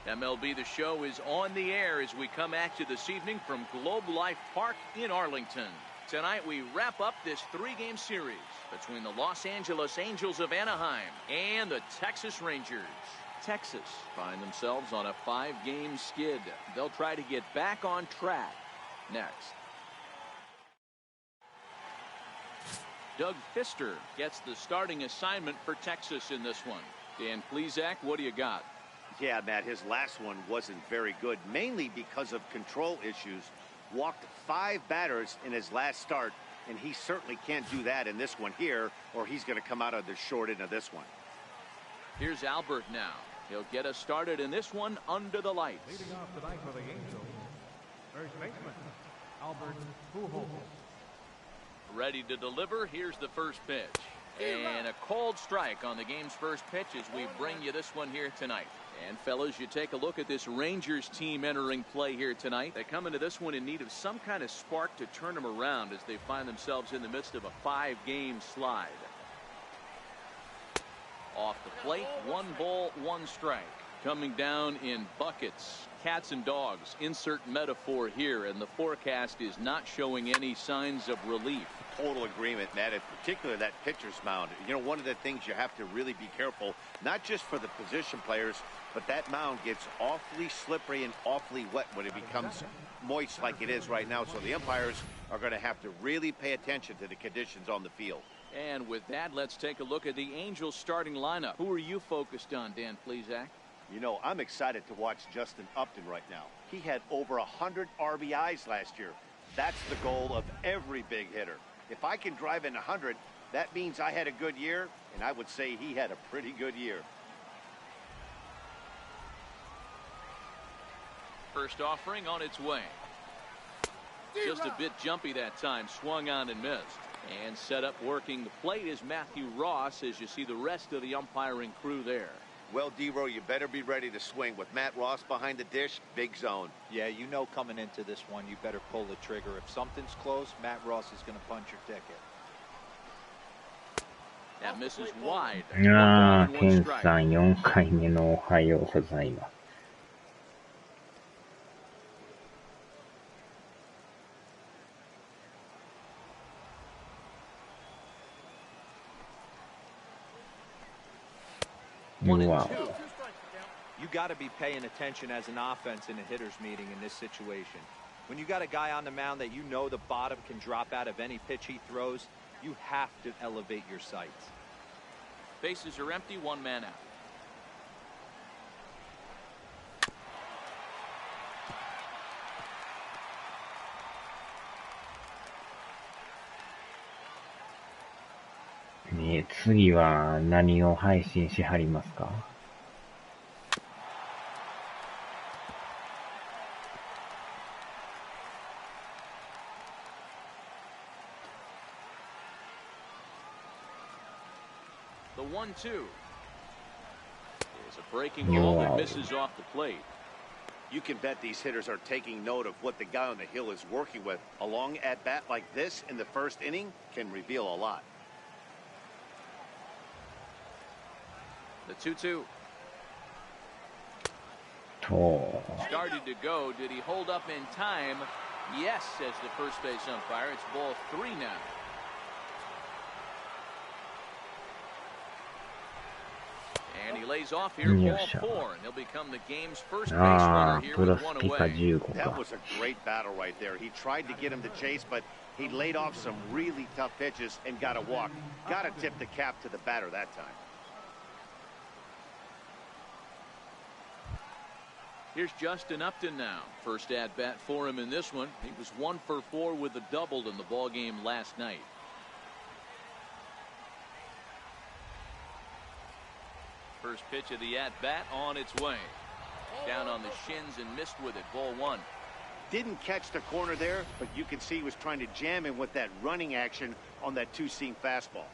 MLB The Show is on the air as we come at you this evening from Globe Life Park in Arlington. Tonight we wrap up this three-game series between the Los Angeles Angels of Anaheim and the Texas Rangers. Texas find themselves on a 5-game skid. They'll try to get back on track next. Doug Fister gets the starting assignment for Texas in this one. Dan Plesac, what do you got? Yeah, Matt, his last one wasn't very good, mainly because of control issues. Walked 5 batters in his last start, and he certainly can't do that in this one here, or he's going to come out of the short end of this one. Here's Albert now. He'll get us started in this one under the lights. Leading off tonight for the Angels, first baseman, Albert Pujols. Ready to deliver. Here's the first pitch. And a cold strike on the game's first pitch as we bring you this one here tonight. And fellas, you take a look at this Rangers team entering play here tonight. They come into this one in need of some kind of spark to turn them around as they find themselves in the midst of a 5-game slide. Off the plate, 1 ball, 1 strike. Coming down in buckets, cats and dogs. Insert metaphor here, and the forecast is not showing any signs of relief. Total agreement, Matt, in particular that pitcher's mound. You know, one of the things you have to really be careful, not just for the position players, but that mound gets awfully slippery and awfully wet when it becomes moist like it is right now. So the umpires are going to have to really pay attention to the conditions on the field. And with that, let's take a look at the Angels starting lineup. Who are you focused on, Dan Plesac? You know, I'm excited to watch Justin Upton right now. He had over 100 RBIs last year. That's the goal of every big hitter. If I can drive in 100, that means I had a good year, and I would say he had a pretty good year. First offering on its way. Just a bit jumpy that time. Swung on and missed. And set up working the plate is Matthew Ross as you see the rest of the umpiring crew there. Well, D-Row, you better be ready to swing. With Matt Ross behind the dish, big zone. Yeah, you know coming into this one, you better pull the trigger. If something's close, Matt Ross is going to punch your ticket. That misses wide. ケンさん4回目のおはようございます。Wow. You got to be paying attention as an offense in a hitter's meeting in this situation. When you got a guy on the mound that you know the bottom can drop out of any pitch he throws, you have to elevate your sights. Bases are empty, 1 man out.次は何を配信しはりますか？The 1-2 is a breaking ball that misses off the plate. You can bet these hitters are taking note of what the guy on the hill is working with. A long at-bat like this in the first inning can reveal a lot. The 2-2. Started to go. Did he hold up in time? Yes, says the first base umpire. It's ball 3 now. And he lays off here, ball 4, and he'll become the game's first base runner here with 1 away. That was a great battle right there. He tried to get him to chase, but he laid off some really tough pitches and got a walk. Got to tip the cap to the batter that time. Here's Justin Upton now. First at-bat for him in this one. He was 1 for 4 with a double in the ballgame last night. First pitch of the at-bat on its way. Down on the shins and missed with it. Ball 1. Didn't catch the corner there, but you can see he was trying to jam him with that running action on that 2-seam fastball.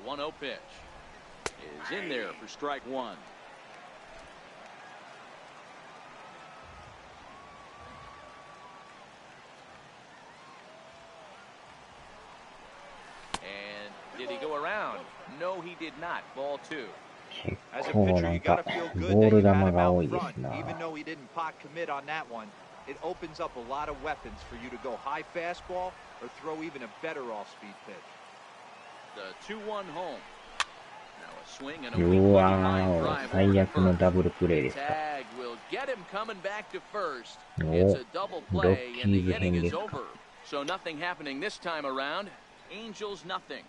1-0 pitch is in there for strike 1. Did he go around? No, he did not. Ball 2. 結構なんかボール球が多いですな。 Even though he didn't pot commit on that one, it opens up a lot of weapons for you to go high fastball or throw even a better off-speed pitch. The 2-1 home. Now a swing and a うわー、最悪のダブルプレーでした。 Tag will get him coming back to first. お、 It's a double ロ play ッキ and ー the ズ inning 編で is すか。 over. So nothing happening this time around. Angels nothing.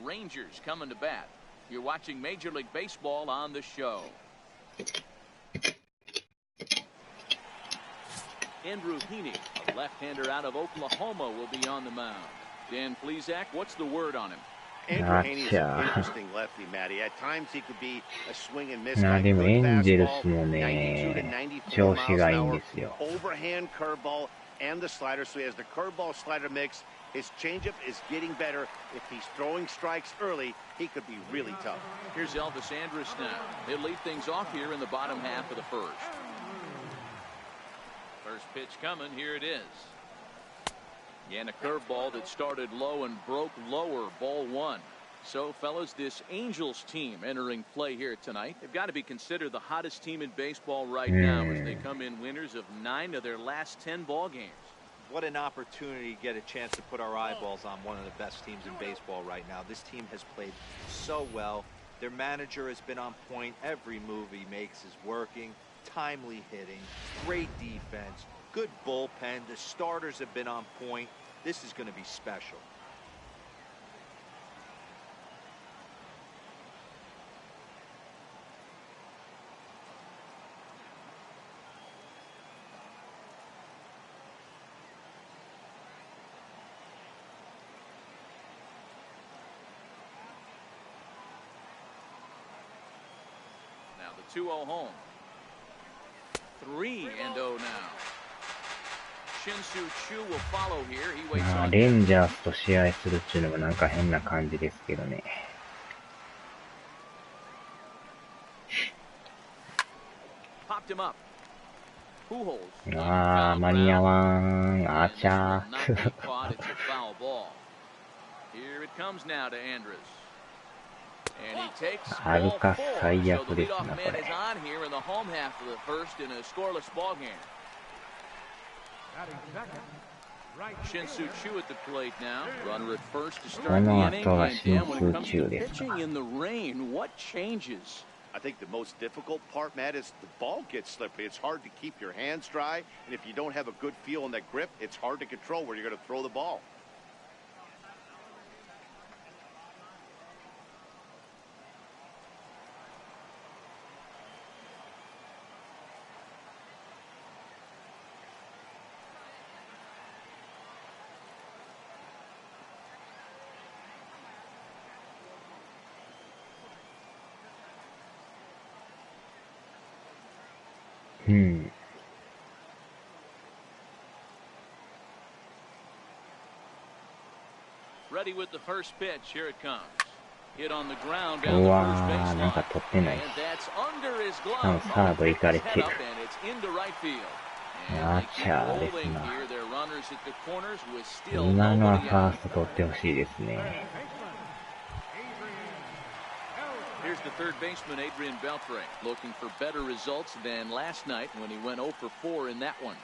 Rangers coming to bat. You're watching Major League Baseball on the show. Andrew Heaney, a left-hander out of Oklahoma, will be on the mound. Dan Plesac, what's the word on him? Andrew Heaney is an interesting lefty, Matty. At times he could be a swing and miss. でもエンジェルスも 92 to ね、 94 調 miles 子がいい an ん hour. ですよ。 Overhand curveball and the slider. So he has the curveball slider mix. His changeup is getting better. If he's throwing strikes early, he could be really tough. Here's Elvis Andrus now. He'll lead things off here in the bottom half of the first. First pitch coming. Here it is. And a curveball that started low and broke lower. Ball 1. So, fellas, this Angels team entering play here tonight, they've got to be considered the hottest team in baseball right now as they come in winners of 9 of their last 10 ball games. What an opportunity to get a chance to put our eyeballs on one of the best teams in baseball right now. This team has played so well. Their manager has been on point. Every move he makes is working. Timely hitting, great defense, good bullpen. The starters have been on point. This is going to be special. Now the 2-0 home. 3-0 now. Shin-Soo Choo will follow here. He waits on. レンジャーズと試合するっていうのもなんか変な感じですけどね。Popped him up. Pujols. あー、間に合わん。あちゃー。 Not be caught. It's a foul ball. Here it comes now to Andrus. And he takes ball 4. So the leadoff man is on here in the home half of the first in a scoreless ball game. Batting second, right Shin-Soo Choo at the plate now. Runner at first to start the この inning. 後は And シン Dan, ス when it ー comes チュ to ーですか。 pitching in the rain, what changes? I think the most difficult part, Matt, is the ball gets slippery. It's hard to keep your hands dry, and if you don't have a good feel in that grip, it's hard to control where you're going to throw the ball. Ready with the first pitch. Here it comes. Hit on the ground う down the わ first ー、なん baseline. か取ってないし。 And that's under his しかも glove. サード行かれ Head てる。 up and it's into right field. あ And they ち keep ゃーです rolling な。 here. Their runners at the corners with still 今のは nobody ファー out. スト取ってほしいですね。 Here's the third baseman, Adrian Beltre, looking for better results than last night when he went 0 for 4 in that one.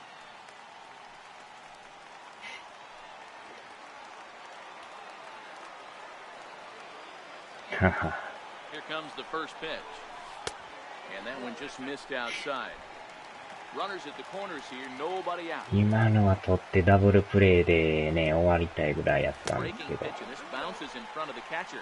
Here comes the first pitch. And that one just missed outside. Runners at the corners here, nobody out. 今のは取ってダブルプレーでね、終わりたいぐらいやったんです Breaking け pitch, ど。 and this bounces in front of the catcher.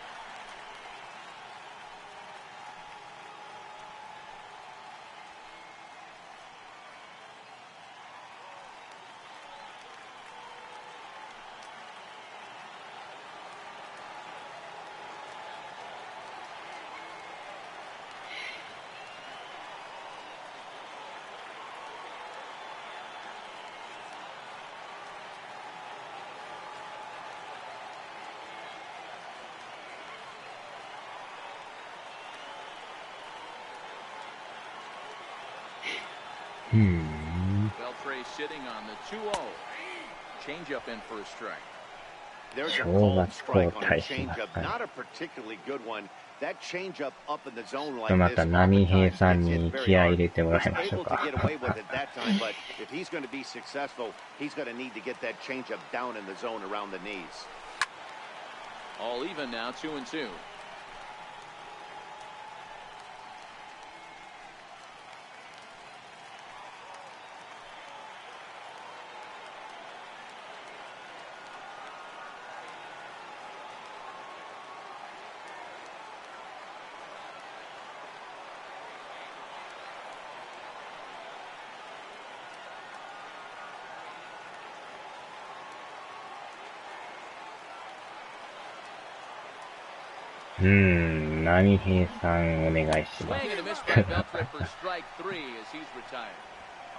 Beltre sitting on the 2-0. Changeup in for a strike. There's a 正 called 月 strike 交 on a 代します changeup, かね。 not a particularly good one. That changeup up in the zone と like ま this た波平 oftentimes さん gets に hit very 気合い hard. 入れてもら Was いましょう able to か。 get away with it that time, but if he's going to be successful, he's going to need to get that changeup down in the zone around the knees. All even now, 2-2.うーん、波平さんお願いします。 Swing and a miss by Beltre for strike 3 as he's retired.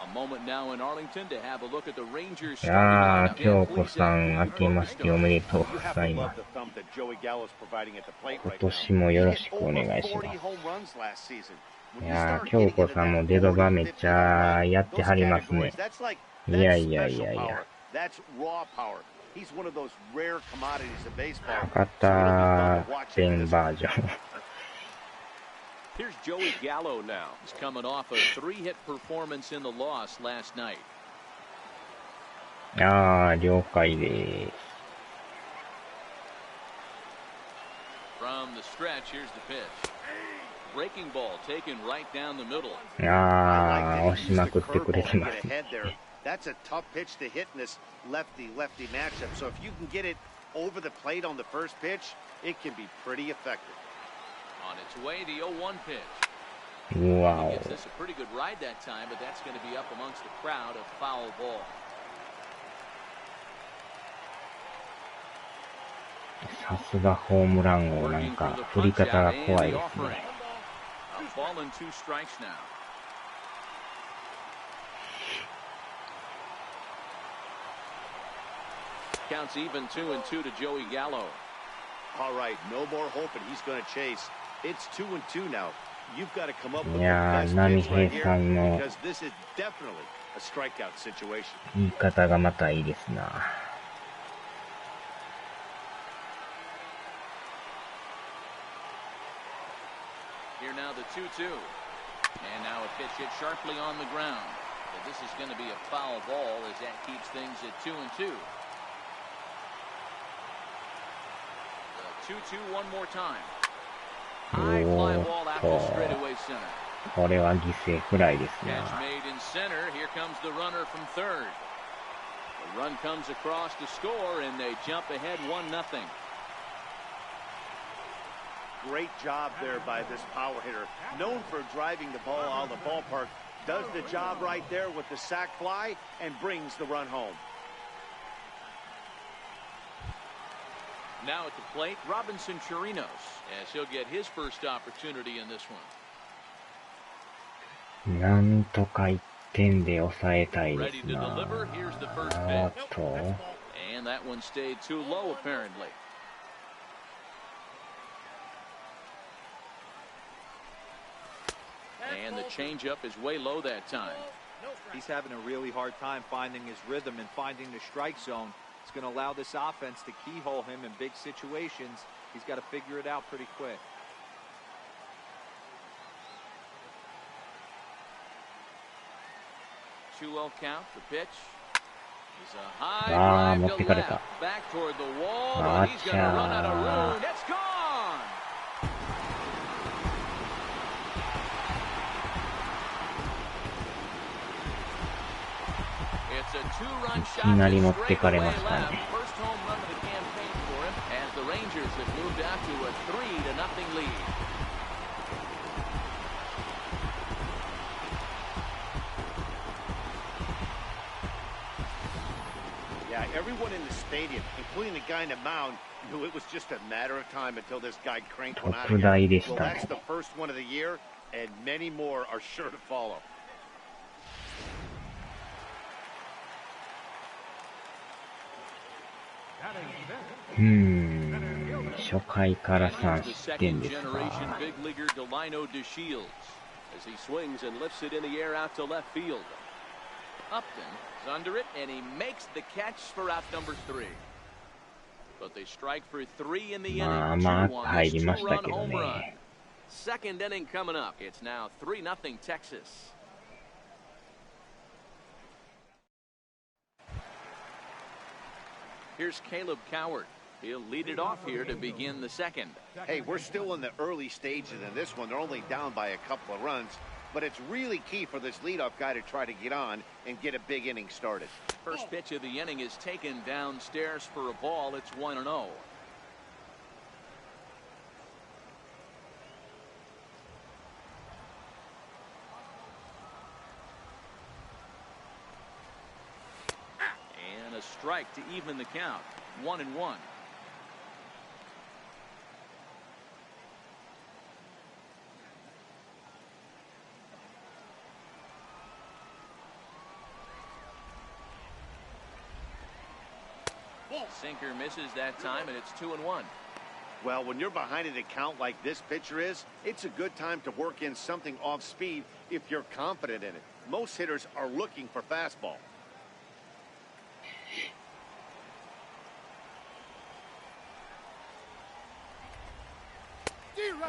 A moment now in Arlington to have a look at the Rangers いやー、 starting 京 lineup. 子さん、明けましておめでとうご You have ざ to いま love す。 the thump that Joey Gallo's providing at the plate 今 right now. 年もよ He ろ hit しくお over 願いしま 40す。 home runs last season. い When you やー、 start 京 getting 子 into さん that もデドバ 40, めっ 50ちゃやって those はりますね categories,。that's like い that's やいやい special やい power. や。 That's raw power. He's one of those rare commodities of baseball. 博多弁バージョン。 Here's Joey Gallo now. He's coming off a 3-hit performance in the loss last night. あー、了解で From the stretch, here's the pitch. Breaking ball taken right down the middle. す。あー、押しまくってくれてます。 That's a tough pitch to hit in this lefty-lefty matchup. So if you can get it over the plate on the first pitch, it can be pretty effective. On its way, the 0-1 pitch. うわ He お。 gets this a pretty good ride that time, but that's going to be up amongst the crowd, a foul ball. さすがホームラン王、なんか振り方が怖いですね。 A ball and 2 strikes now. Counts even 2-2 to Joey Gallo. All right, no more hoping he's going to chase. It's 2-2 now. You've got to come up with the いやー、 best 波 pitch right 平さ here んの because this is definitely a strikeout situation. 言い方がまたいいですな。 Here now the 2-2. And now a pitch hit sharply on the ground. But this is going to be a foul ball as that keeps things at 2-2. The 2-2 one more time. High fly ball out to straightaway center. これは犠牲フライですね。 Catch made in center. Here comes the runner from third. The run comes across to score, and they jump ahead 1-0. Great job there by this power hitter. Known for driving the ball out of the ballpark. Does the job right there with the sac fly and brings the run home. Now at the plate, Robinson Chirinos, as he'll get his first opportunity in this one. なんとか1点で抑えたいで Ready す to な。 deliver. Here's the first あ pitch. と、 And that one stayed too low, apparently. And the changeup is way low that time. He's having a really hard time finding his rhythm and finding the strike zone. It's going to allow this offense to keyhole him in big situations. He's got to figure it out pretty quick. 2-0 count, the pitch. He's a high あー、持 drive って to かれた。 left. Back toward the wall, あ but he's ち going to run out of ゃ room. It's gone! It's a two-run い shot きなり to 持ってかれま straightaway したね。 left. First home run of the campaign for him as the Rangers have moved out to a 3-0 lead. Yeah, everyone in the stadium, including the guy in the mound, knew it was just a matter of time until this guy cranked one out of 特大 here. でし Well, た that's ね。 the first one of the year, and many more are sure to follow. うーん、初回から3 Here's the 失点 second です generation か。 big leaguer Delino DeShields as he swings and lifts it in the air out to left field. Upton is under it, and he makes the catch for out number 3. But they strike for 3 in the まあ inning. まあ Two on 入 this りました 2-run けど home run. ね。 Second inning coming up. It's now 3-0 Texas. Here's Caleb Coward. He'll lead it off here to begin the second. Hey, we're still in the early stages in this one. They're only down by a couple of runs, but it's really key for this leadoff guy to try to get on and get a big inning started. First pitch of the inning is taken downstairs for a ball. It's 1-0. 'And a strike to even the count. 1-1. Sinker misses that time, and it's 2-1. Well, when you're behind an account like this pitcher is, it's a good time to work in something off speed if you're confident in it. Most hitters are looking for fastball.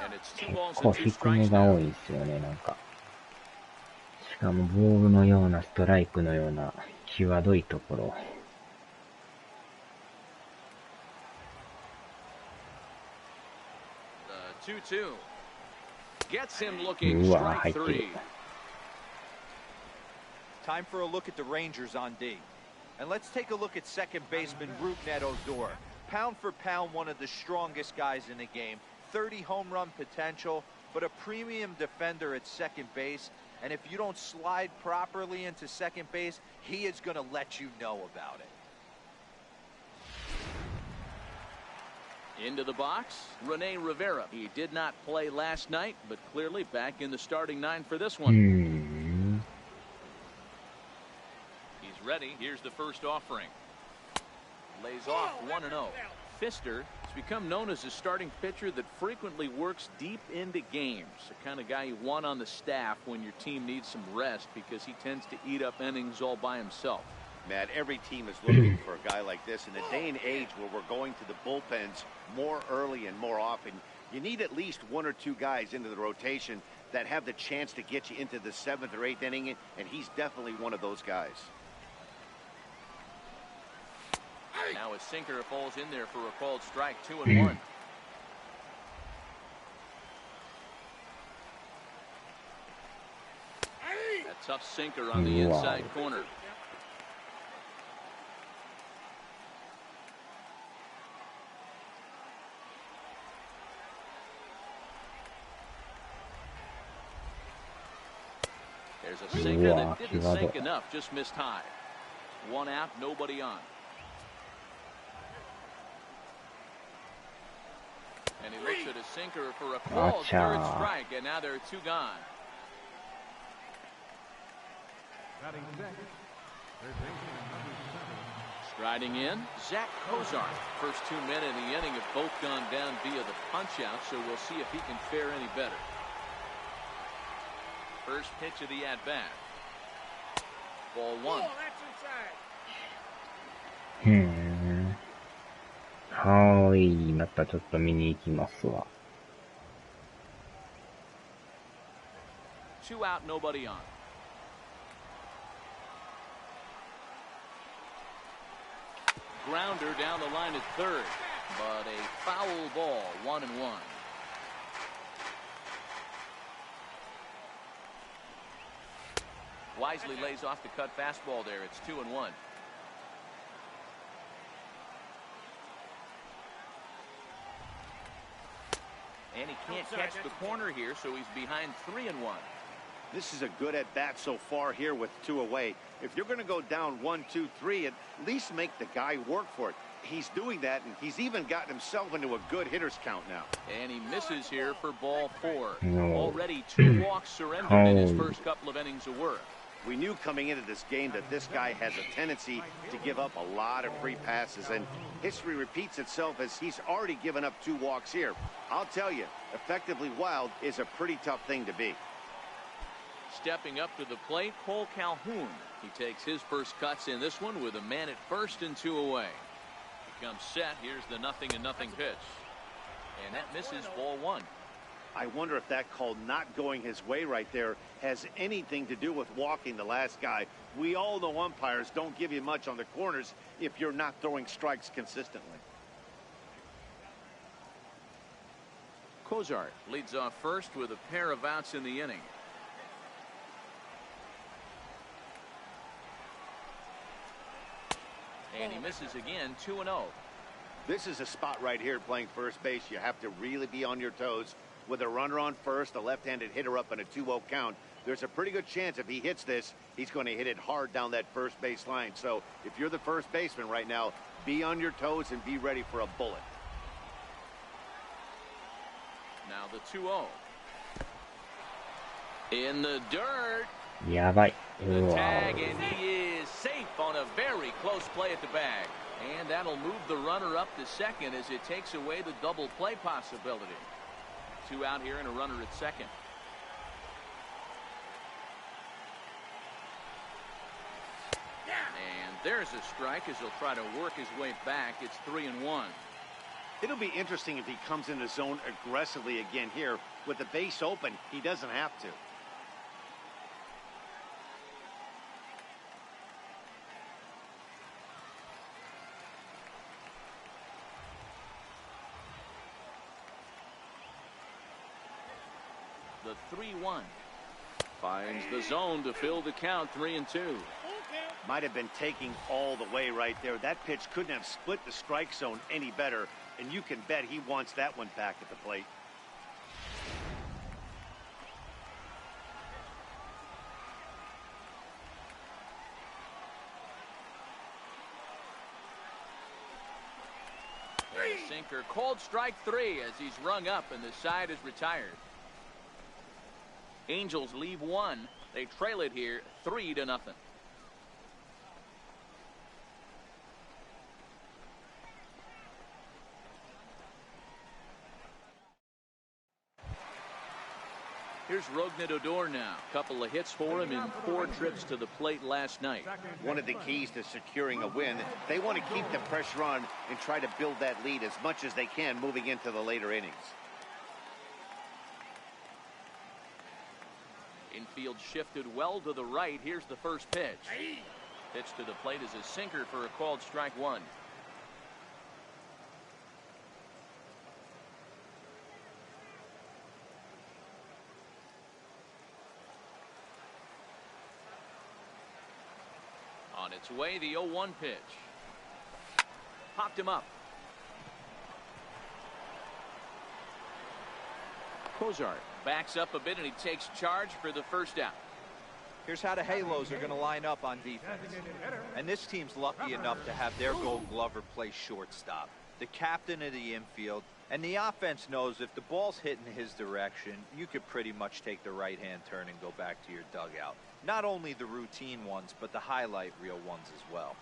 And it's 2 balls こ and う 2低め strikes が多 now. いですよね、なんか。しかもボールのようなストライクのような際どいところ。2-2. Gets him looking. うわ、 Strike 入ってる。 3. Time for a look at the Rangers on D. And let's take a look at second baseman Rougned Odor. Pound for pound, one of the strongest guys in the game. 30 home run potential, but a premium defender at second base. And if you don't slide properly into second base, he is going to let you know about it. Into the box, Rene Rivera. He did not play last night, but clearly back in the starting 9 for this う one. ん。 He's ready. Here's the first offering. Lays off 1-0. Fister has become known as a starting pitcher that frequently works deep into games. The kind of guy you want on the staff when your team needs some rest because he tends to eat up innings all by himself. Matt, every team is looking for a guy like this. In the day and age where we're going to the bullpens more early and more often, you need at least 1 or 2 guys into the rotation that have the chance to get you into the 7th or 8th inning, and he's definitely one of those guys. Now a sinker falls in there for a called strike. 2-1. A tough sinker on the inside corner. There's a sinker that didn't sink enough, just missed high. 1 out, nobody on. And he looks at a sinker for a called third strike, and now there are 2 gone. Batting second. Third baseman, number 7. Striding in, Zach Kozar. First 2 men in the inning have both gone down via the punch-out, so we'll see if he can fare any better. First pitch of the at-bat. Ball 1. はい、またちょっと見に行きますわ。2 out, nobody on. Grounder down the line at third, but a foul ball. 1-1. Wisely lays off the cut fastball there. It's 2-1. And he can't catch the corner here, so he's behind 3-1. This is a good at-bat so far here with 2 away. If you're going to go down 1, 2, 3, at least make the guy work for it. He's doing that, and he's even gotten himself into a good hitter's count now. And he misses here for ball 4. No. Already 2 walks surrendered in his first couple of innings of work. We knew coming into this game that this guy has a tendency to give up a lot of free passes, and history repeats itself as he's already given up 2 walks here. I'll tell you, effectively wild is a pretty tough thing to be. Stepping up to the plate, Cole Calhoun. He takes his first cuts in this one with a man at first and 2 away. comes set. Here's the 0-0 pitch. And that misses, ball one. I wonder if that call not going his way right there has anything to do with walking the last guy. We all know umpires don't give you much on the corners if you're not throwing strikes consistently. Cozart leads off first with a pair of outs in the inning. And he misses again, 2-0. This is a spot right here playing first base. You have to really be on your toes. With a runner on first, a left-handed hitter up in a 2-0 count, there's a pretty good chance if he hits this, he's going to hit it hard down that first base line. So if you're the first baseman right now, be on your toes and be ready for a bullet. Now the 2-0. In the dirt. やばい。 The tag, and he is safe on a very close play at the bag. And that'll move the runner up to second as it takes away the double play possibility. 2 out here and a runner at second. And there's a strike as he'll try to work his way back. It's 3-1. It'll be interesting if he comes in the zone aggressively again here. With the base open, he doesn't have to. The 3-1 finds the zone to fill the count. 3-2. Might have been taking all the way right there. That pitch couldn't have split the strike zone any better, and you can bet he wants that one back at the plate. And a sinker called strike 3 as he's rung up and the side is retired. Angels leave 1. They trail it here 3-0. Here's Rougned Odor now. Couple of hits for him in 4 trips to the plate last night. One of the keys to securing a win, they want to keep the pressure on and try to build that lead as much as they can moving into the later innings. Infield shifted well to the right. Here's the first pitch. Pitch to the plate is a sinker for a called strike 1. On its way, the 0-1 pitch. Popped him up. Cozart backs up a bit and he takes charge for the first out. Here's how the Halos are going to line up on defense. And this team's lucky enough to have their Gold Glover play shortstop, the captain of the infield, and the offense knows if the ball's hitting his direction, you could pretty much take the right-hand turn and go back to your dugout. Not only the routine ones, but the highlight reel ones as well.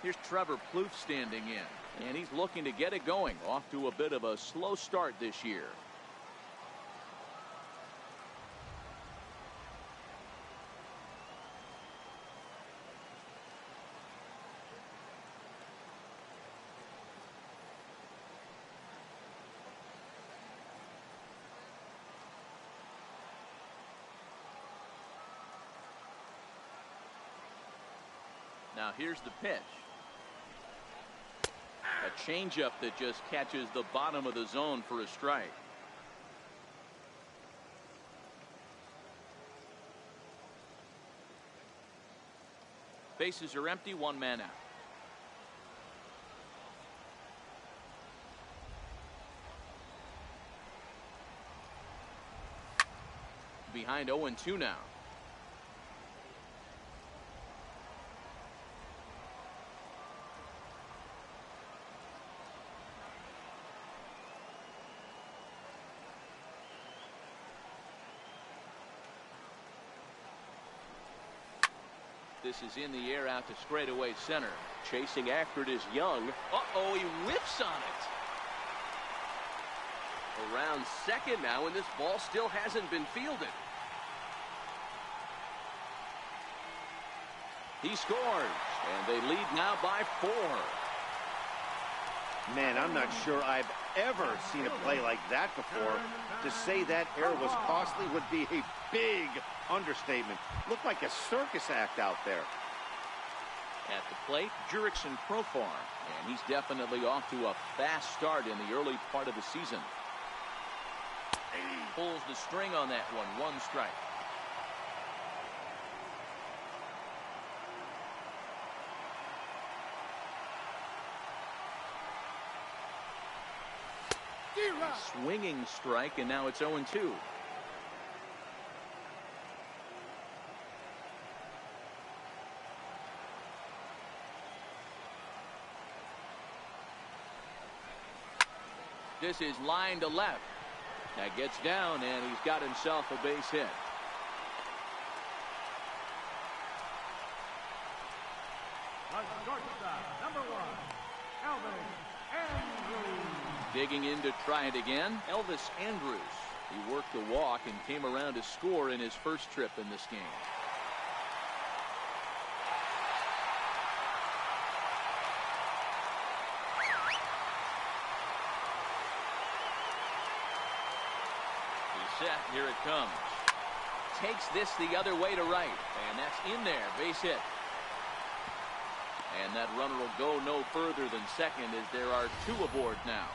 Here's Trevor Plouffe standing in, and he's looking to get it going. Off to a bit of a slow start this year. Now here's the pitch. A changeup that just catches the bottom of the zone for a strike. Bases are empty, 1 man out. Behind 0-2 now. This is in the air out to straightaway center. Chasing after it is Young. Uh-oh, he whips on it. Around second now, and this ball still hasn't been fielded. He scores, and they lead now by 4. Man, I'm not sure I've ever seen a play like that before. To say that error was costly would be a big understatement. Looked like a circus act out there. At the plate, Jurickson Profar, and he's definitely off to a fast start in the early part of the season. Pulls the string on that one strike. A swinging strike, and now it's 0-2. This is line to left. That gets down, and he's got himself a base hit. Number 1, Elvis Andrews. Digging in to try it again, Elvis Andrews. He worked the walk and came around to score in his first trip in this game. He's set. Here it comes. Takes this the other way to right, and that's in there. Base hit. And that runner will go no further than second as there are 2 aboard now.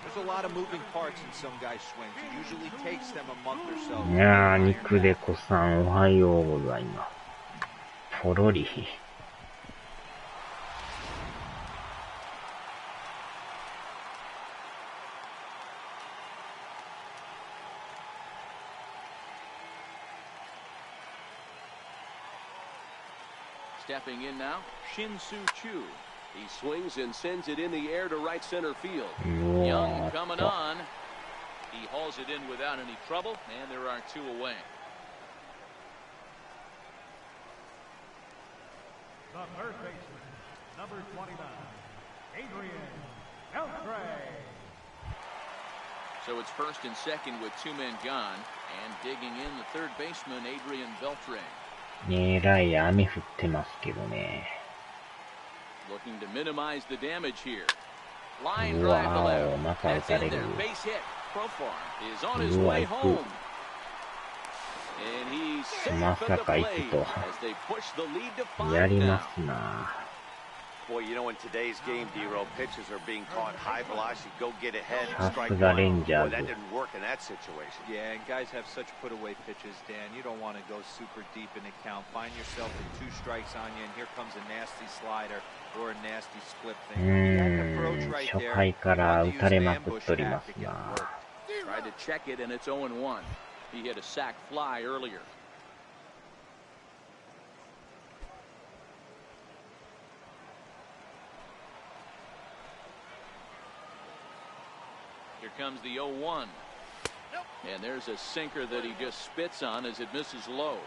There's a lot of moving parts in some guys' swings. It usually takes them a month or so. いやー、肉でこさんおはようございます。ポロリ。Stepping in now, Shin-Soo Choo. He swings and sends it in the air to right center field. Young coming on. He hauls it in without any trouble, and there are 2 away. The third baseman, number 29, Adrian Beltre. So it's first and second with 2 men gone, and digging in the third baseman, Adrian Beltre. えらい雨降ってますけどね。Looking to minimize the damage here. Line drive to left. That's in there. Base hit. Profar is on his way home. And he's safe for the play as they push the lead to や 5り now. ますな。 Boy, you know, in today's game, D-Row, pitches are being caught high velocity, go get ahead, さ strike すが one. レンジャ Boy, ー that ズ。 didn't work in that situation. Yeah, and guys have such put-away pitches, Dan. You don't want to go super deep in the count. Find yourself with 2 strikes on you, and here comes a nasty slider or a nasty split thing. That approach right 初 there, 回から打 you want to たれ use ま an くっ ambush とります tactic, and it な。 worked. Tried to check it, and it's 0-1. He hit a sac fly earlier. Here comes the 0-1. And there's a sinker that he just spits on as it misses low.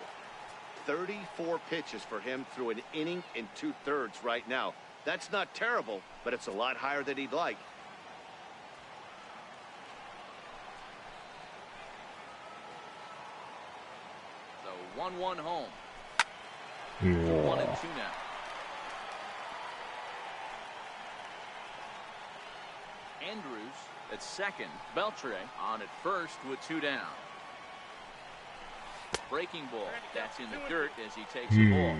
34 pitches for him through an inning and 2/3 right now. That's not terrible, but it's a lot higher than he'd like. The 1-1 home. う 1-2 わ now. Andrews at second. Beltre on at first with 2 down. Breaking ball. That's in the dirt as he takes the ball.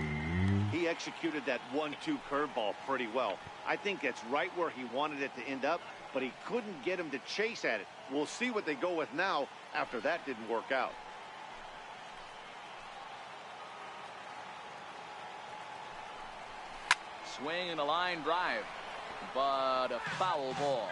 He executed that 1-2 curveball pretty well. I think that's right where he wanted it to end up, but he couldn't get him to chase at it. We'll see what they go with now after that didn't work out. Swing and a line drive, but a foul ball.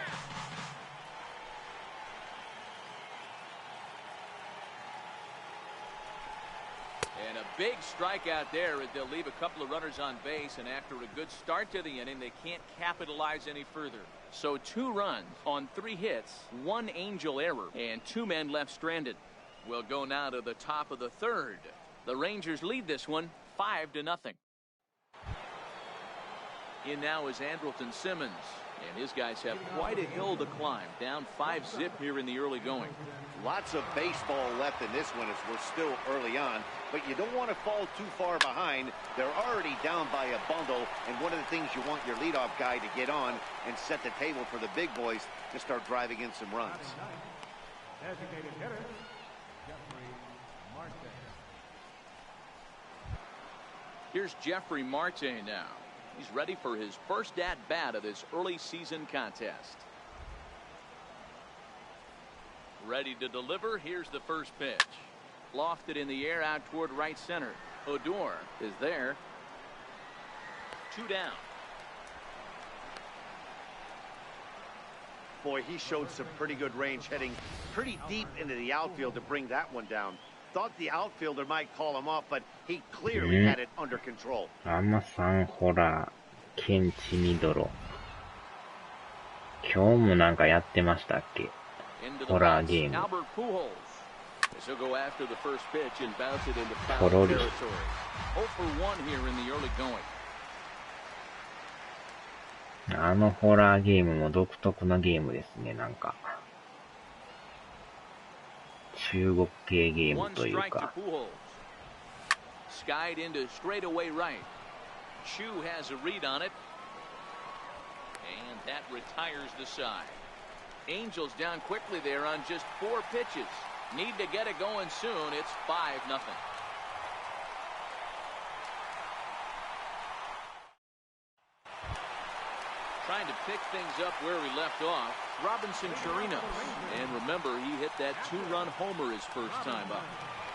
And a big strikeout there as they'll leave a couple of runners on base, and after a good start to the inning, they can't capitalize any further. So 2 runs on 3 hits, 1 Angel error, and 2 men left stranded. We'll go now to the top of the 3rd. The Rangers lead this one 5-0. In now is Andrelton Simmons. And his guys have quite a hill to climb. Down 5-zip here in the early going. Lots of baseball left in this one as we're still early on. But you don't want to fall too far behind. They're already down by a bundle. And one of the things you want your leadoff guy to get on and set the table for the big boys to start driving in some runs. Designated hitter, Jeffrey Marte. Here's Jeffrey Marte now. He's ready for his first at-bat of this early season contest. Ready to deliver. Here's the first pitch. Lofted in the air out toward right center. Odor is there. 2 down. Boy, he showed some pretty good range, heading pretty deep into the outfield to bring that one down. Thought the outfielder might call him off, but he clearly had it under control. アマさん、ホラー、ケンチミドロ。今日もなんかやってましたっけ？ホラーゲーム。ポロリ。あのホラーゲームも独特なゲームですね、なんか。中国系ゲームというか。Skied into straightaway right. Chu has a read on it. And that retires the side. Angels down quickly there on just 4 pitches. Need to get it going soon. It's 5-0. Trying to pick things up where we left off. Robinson Chirinos. And remember, he hit that 2-run homer his first time up.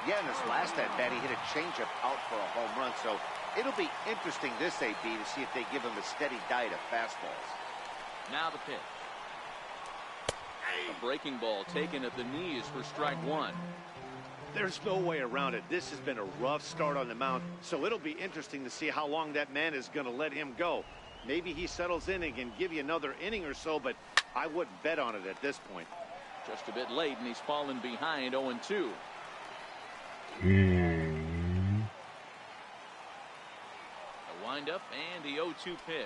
Yeah, in his last at-bat, he hit a changeup out for a home run. So it'll be interesting this AB to see if they give him a steady diet of fastballs. Now the pitch. A breaking ball taken at the knees for strike 1. There's no way around it. This has been a rough start on the mound, so it'll be interesting to see how long that man is going to let him go. Maybe he settles in and can give you another inning or so, but I wouldn't bet on it at this point. Just a bit late, and he's fallen behind 0-2. A windup and the 0-2 pitch.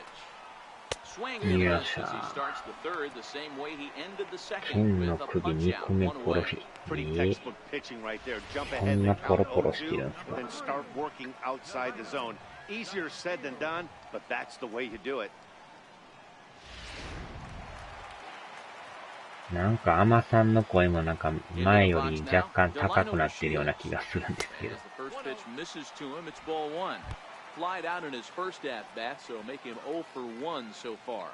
Swing and a miss as he starts the third the same way he ended the second with a punch out, 1 away. Pretty textbook pitching right there. Jump ahead and count 0-2, then start working outside the zone. Easier said than done, but that's the way you do it. なんかアマさんの声もなんか前より若干高くなってるような気がするんですけど。Flied out in his first at bat, so make him 0 for 1 so far.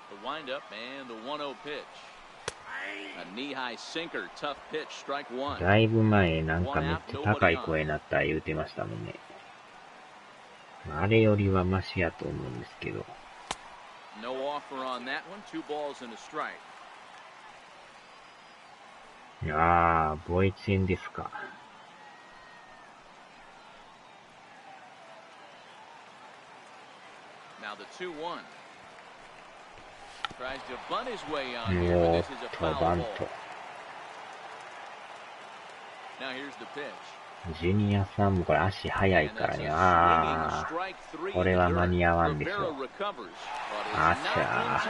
The windup and the 1-0 pitch. A knee-high sinker, tough pitch, strike 1. だいぶ前なんかめっちゃ高い声になった言うてましたもんね。あれよりはマシやと思うんですけど。No offer on that one. 2 balls and a strike. ああ、ボイチェンですか。Now the 2-1. Tries to bunt his way on here, but this is a foul ball. Now here's the pitch. ジュニアさんもこれ足速いからね。ああ、これは間に合わんでしょう。あしゃー。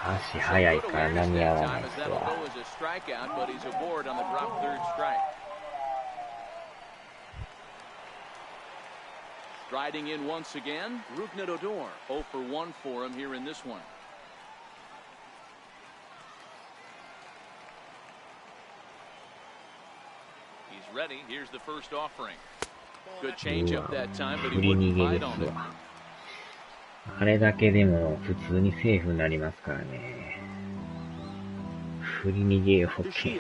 足速いから間に合わないですわ。Striding in once again, Rougned Odor, 0 for 1 for him here in this one. He's ready. Here's the first offering. Good changeup that time, but he wouldn't bite on it. あれだけでも普通にセーフになりますからね。振り逃げようけ。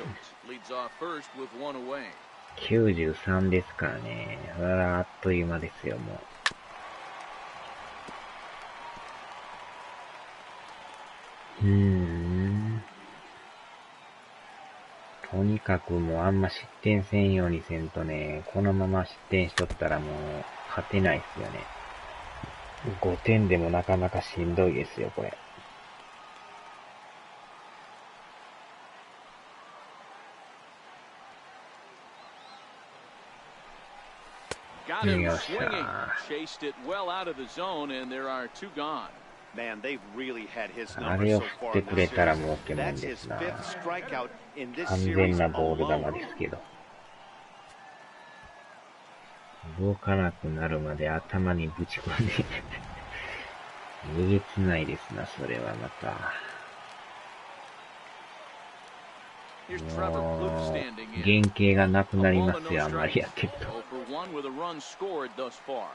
93ですからね。あっという間ですよ、もう。とにかくもうあんま失点せんようにせんとね、このまま失点しとったらもう勝てないっすよね。5点でもなかなかしんどいですよ、これ。Got him swinging. Chased it well out of the zone, and there are two gone. Man, they've really had his あれ number を so 振っ far て in くれ this たら series. 儲けもん That's で his すな。 fifth strikeout in this 完 series 全なボール alone. 球ですけど。動かなくなるまで頭にぶち込んでえげつないですな、それはまた。Here's Trevor Plouffe もう standing in. 原型がなく A なり ball ま and すよ、 no あんまり strikes. やってると。 0 for 1 with a run scored thus far.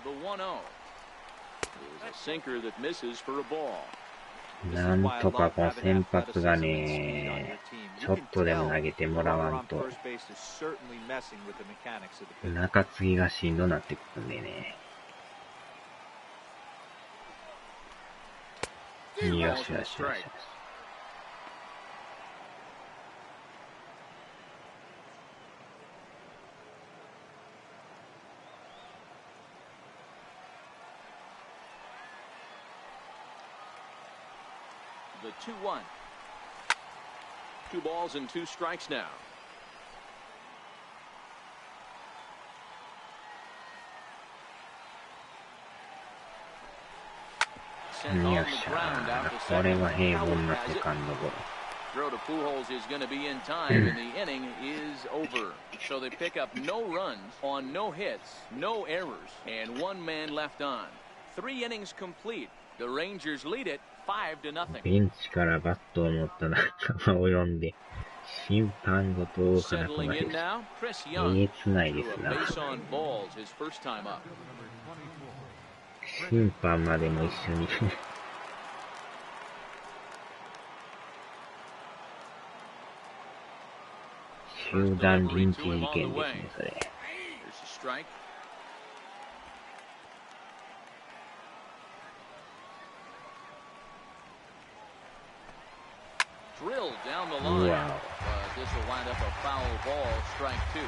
The 1-0 is a sinker that misses for a ball. なんとかこの先発がね、ちょっとでも投げてもらわんと、中継ぎがしんどなってくるんでね。よしよしよし。The 2-1. 2 balls and 2 strikes now. Sent on よっ the し ground ゃ out to ー。これ second. は平凡 Howard な has セ it. カンドゴロ。 Throw to Pujols is going to be in time, and the inning is over. So they pick up no runs on no hits, no errors, and 1 man left on. 3 innings complete. The Rangers lead it 5-0. ベンチからバットを持った仲間を呼んで、審判ごと動かなく Settling な in る。 now, Chris え Young げつないで threw す a な。 base on balls his first time up. 審判までも一緒に。集団リンチ事件ですね、それ。 Here's a strike. Drilled down the line. Wow. This will wind up a foul ball, strike 2.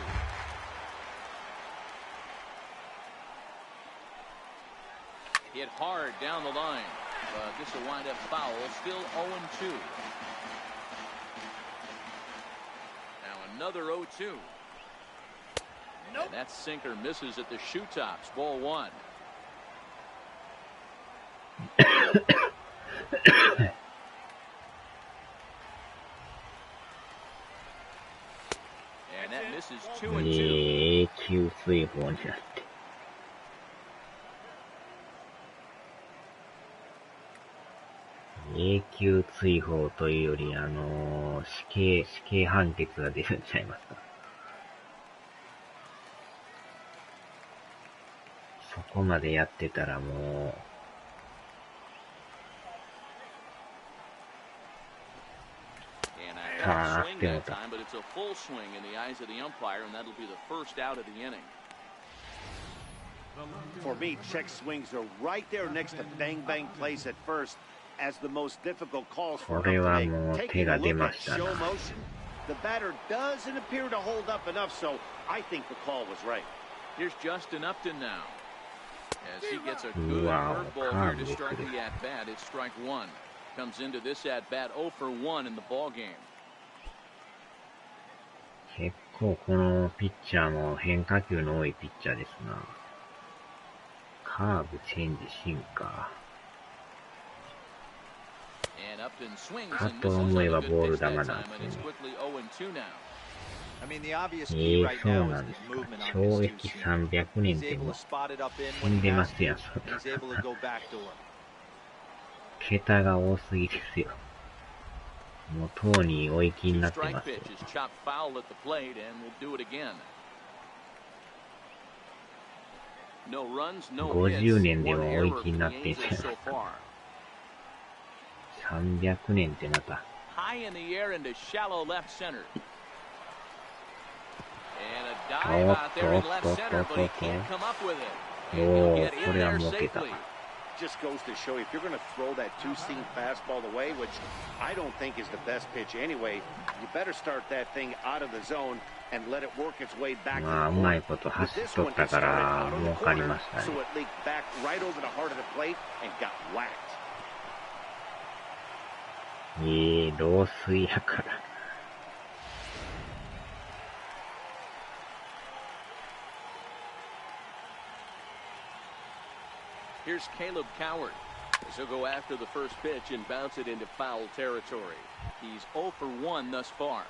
Hit hard down the line. This will wind up foul, still 0-2. Now another 0-2. And that sinker misses at the shoe tops. Ball 1. And that misses 2-2. 永久追放になって。永久追放というより、死刑判決が出るんちゃいますか。そこまでやってたらもう、あーって思った。But it's a full swing in the eyes of the umpire, and that'll be the first out of the inning. For me, check swings are right there next to bang bang plays at first as the most difficult calls for him to make. Taking a look at show motion, the batter doesn't appear to hold up enough, so I think the call was right. Here's Justin Upton now. As he gets a good curveball here to start the at-bat, it's strike 1. Comes into this at-bat 0 for 1 in the ball game. 結構このピッチャーも変化球の多いピッチャーですな。カーブ、チェンジ、シンカー。かと思えばボール球なんですね。そうなんですか。懲役300年ってもう死んでますやん、そんな。桁が多すぎですよ。もうとうに追い気になってますよ。50年でも追い気になってんじゃないですか。300年ってまた。おっとおっとおっとおっとおっと。おー、これは儲けた。Just goes to show you, if you're going to throw that two-seam fastball away, which I don't think is the best pitch anyway, you better start that thing out of the zone and let it work its way back to the corner. うまいこと走っとったから儲かりましたね。So it leaked back right over the heart of the plate and got whacked. 漏水やから。Here's Caleb Coward. He'll go after the first pitch and bounce it into foul territory. He's 0 for 1 thus far.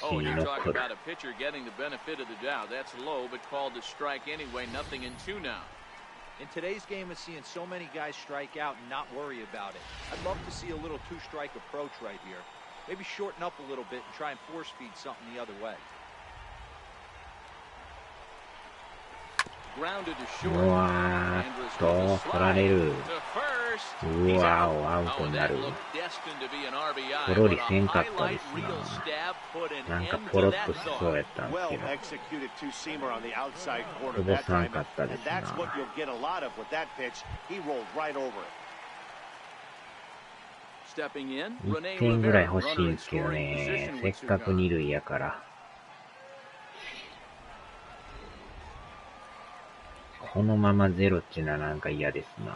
Oh, you're talking about a pitcher getting the benefit of the doubt. That's low, but called to strike anyway. 0-2 now. In today's game of seeing so many guys strike out and not worry about it, I'd love to see a little two-strike approach right here. Maybe shorten up a little bit and try and force feed something the other way. Grounded to short. うわーっと、取られる。うわー、アウトになる。ポロリせんかったですな。なんかポロッとしそうやったんですけど。こぼさんかったですな。1点ぐらい欲しいんですけどね。せっかく2塁やから。このままゼロっていうのはなんか嫌ですな。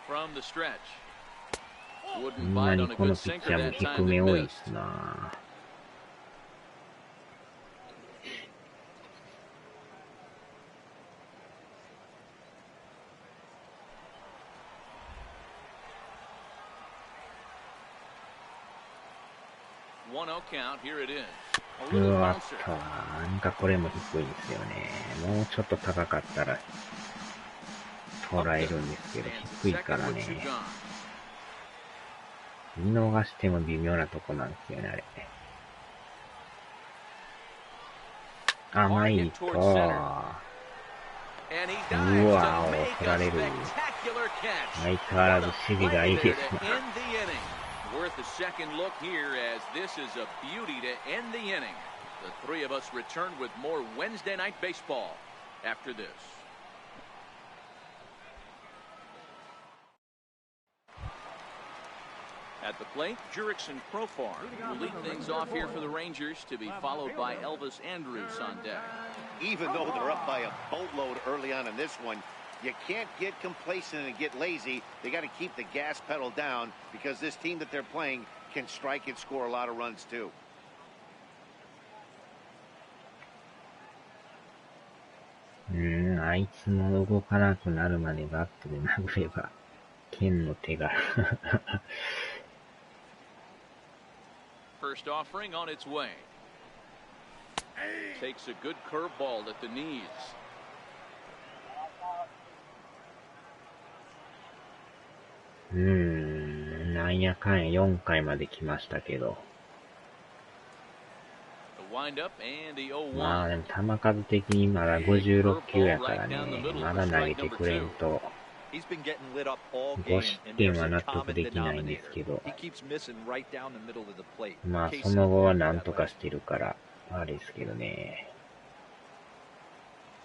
こんなにこのピッチャーも低め多いっすな。うわっと、なんかこれも低いんですよね。もうちょっと高かったら捉えるんですけど、低いからね。見逃しても微妙なとこなんですよね、あれ。甘いと、うわー、取られる。相変わらず守備がいいですな。Worth a second look here as this is a beauty to end the inning. The three of us return with more Wednesday night baseball after this. At the plate, Jurickson Profar will lead things off here for the Rangers, to be followed by Elvis Andrus on deck. Even though they're up by a boatload early on in this one, you can't get complacent and get lazy. They got to keep the gas pedal down because this team that they're playing can strike and score a lot of runs too. あいつの動かなくなるまでバットで殴れば、剣の手が。First offering on its way. Takes a good curveball at the knees. なんやかんや4回まで来ましたけど。まあでも球数的にまだ56球やからね、まだ投げてくれんと、5失点は納得できないんですけど、まあその後はなんとかしてるから、あれですけどね。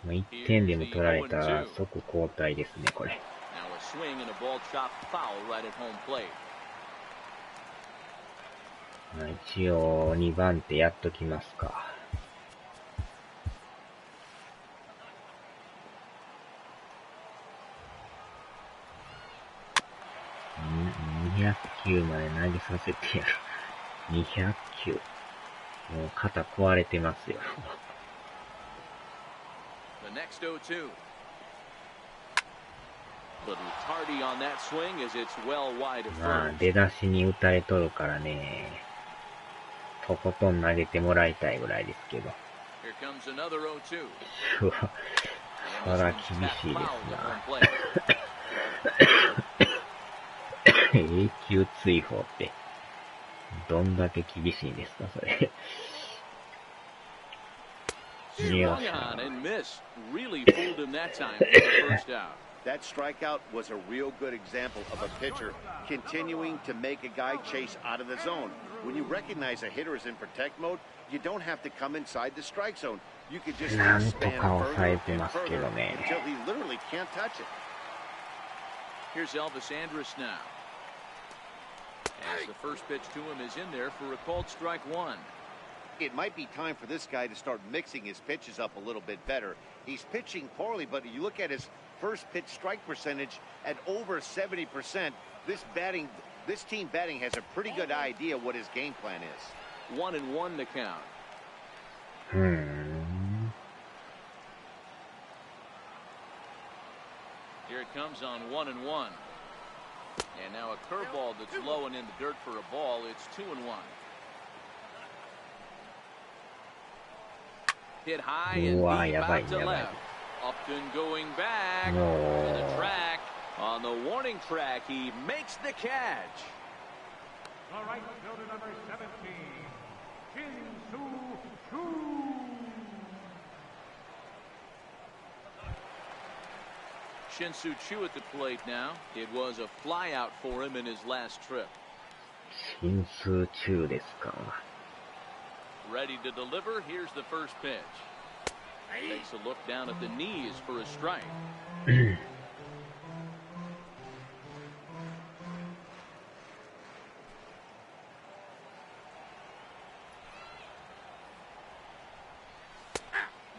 1点でも取られたら即交代ですね、これ。Swing and a ball chopped foul right at home plate. 一応2番手やっときますか。200球まで投げさせてやる。200球。もう肩壊れてますよ。The next 0-2. Little tardy on that swing as it's well wide of まあ first. 出だしに打たれとるからね、とことん投げてもらいたいぐらいですけど。Here comes another 0-2. うわ、そら厳しいですな。永久追放ってどんだけ厳しいんですか、それ。よっしゃ。 Really fooled him that time for the first out. That strikeout was a real good example of a pitcher continuing to make a guy chase out of the zone. When you recognize a hitter is in protect mode, you don't have to come inside the strike zone. You could just expand further and further until he literally can't touch it. Here's Elvis Andrus now. As the first pitch to him is in there for a called strike one. It might be time for this guy to start mixing his pitches up a little bit better. He's pitching poorly, but you look at his first pitch strike percentage at over 70%. This team batting has a pretty good idea what his game plan is. 1-1 the count. Here it comes on 1-1. And now a curveball that's low and in the dirt for a ball. It's 2-1. Hit high and deep out to left. Upton going back to the track. On the warning track, he makes the catch. All right, fielder number 17, Shin-Soo Choo. Shin-Soo Choo at the plate now. It was a flyout for him in his last trip. Shin-Soo Choo ですか。Ready to deliver. Here's the first pitch. Takes a look down at the knees for a strike.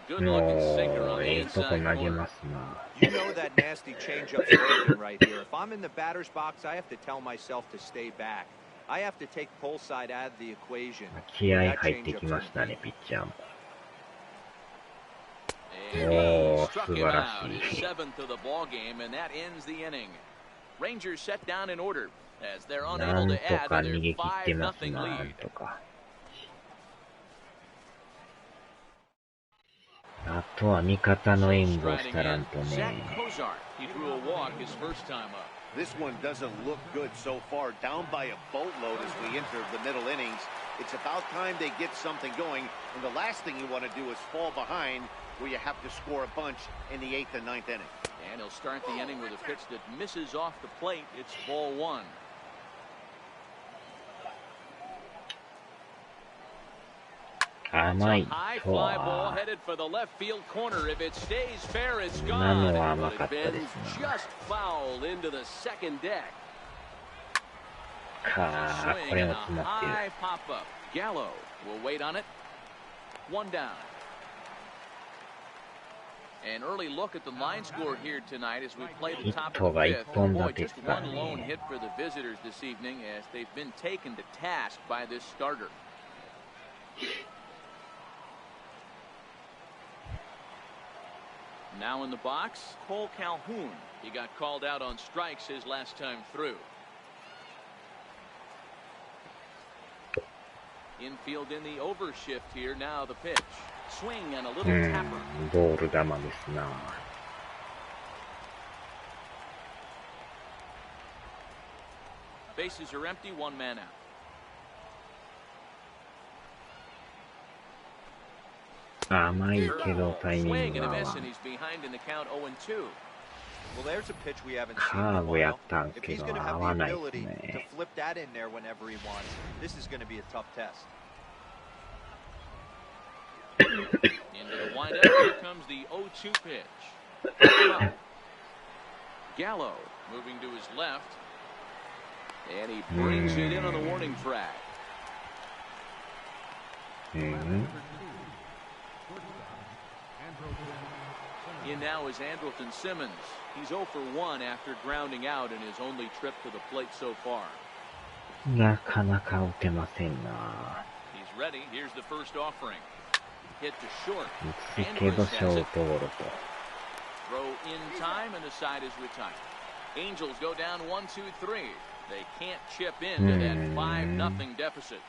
Good looking sinker on the inside corner. You know that nasty changeup's working right here. If I'm in the batter's box, I have to tell myself to stay back. I have to take pull side out of the equation. 気合入ってきましたね、ピッチャーも。And he struck him out. His seventh of the ball game, and that ends the inning. Rangers set down in order as they're unable to add to their 5-0 lead. あとは味方の援護をしたらんとね。He drew a walk his first time up. This one doesn't look good so far. Down by a boatload as we enter the middle innings. It's about time they get something going. And the last thing you want to do is fall behind where you have to score a bunch in the 8th and 9th inning. And he'll start the inning with a pitch that misses off the plate. It's ball one. High fly ball headed for the left field corner. If it stays fair, it's gone. But it bends just foul into the second deck. Swing and a high pop up. Gallo will wait on it. One down. An early look at the line score here tonight as we play the top of the fifth. Boy, just one lone hit for the visitors this evening as they've been taken to task by this starter. Now in the box, Cole Calhoun. He got called out on strikes his last time through. Infield in the overshift here. Now the pitch. Swing and a little tapper. ボール球ですな。Bases are empty, one man out. Swing and a miss, and he's behind in the count 0-2. Well, there's a pitch we haven't seen in a while. If he's going to have the ability to flip that in there whenever he wants, this is going to be a tough test. Into the windup, here comes the 0-2 pitch. Gallo moving to his left, and he brings it in on the warning track. In now is Andrelton Simmons. He's 0 for 1 after grounding out in his only trip to the plate so far. なかなか打てませんな。 He's ready. Here's the first offering. Hit to short. 打つけどショートゴロと。 Throw in time and the side is retired. Angels go down 1-2-3. They can't chip into that 5-0 deficit.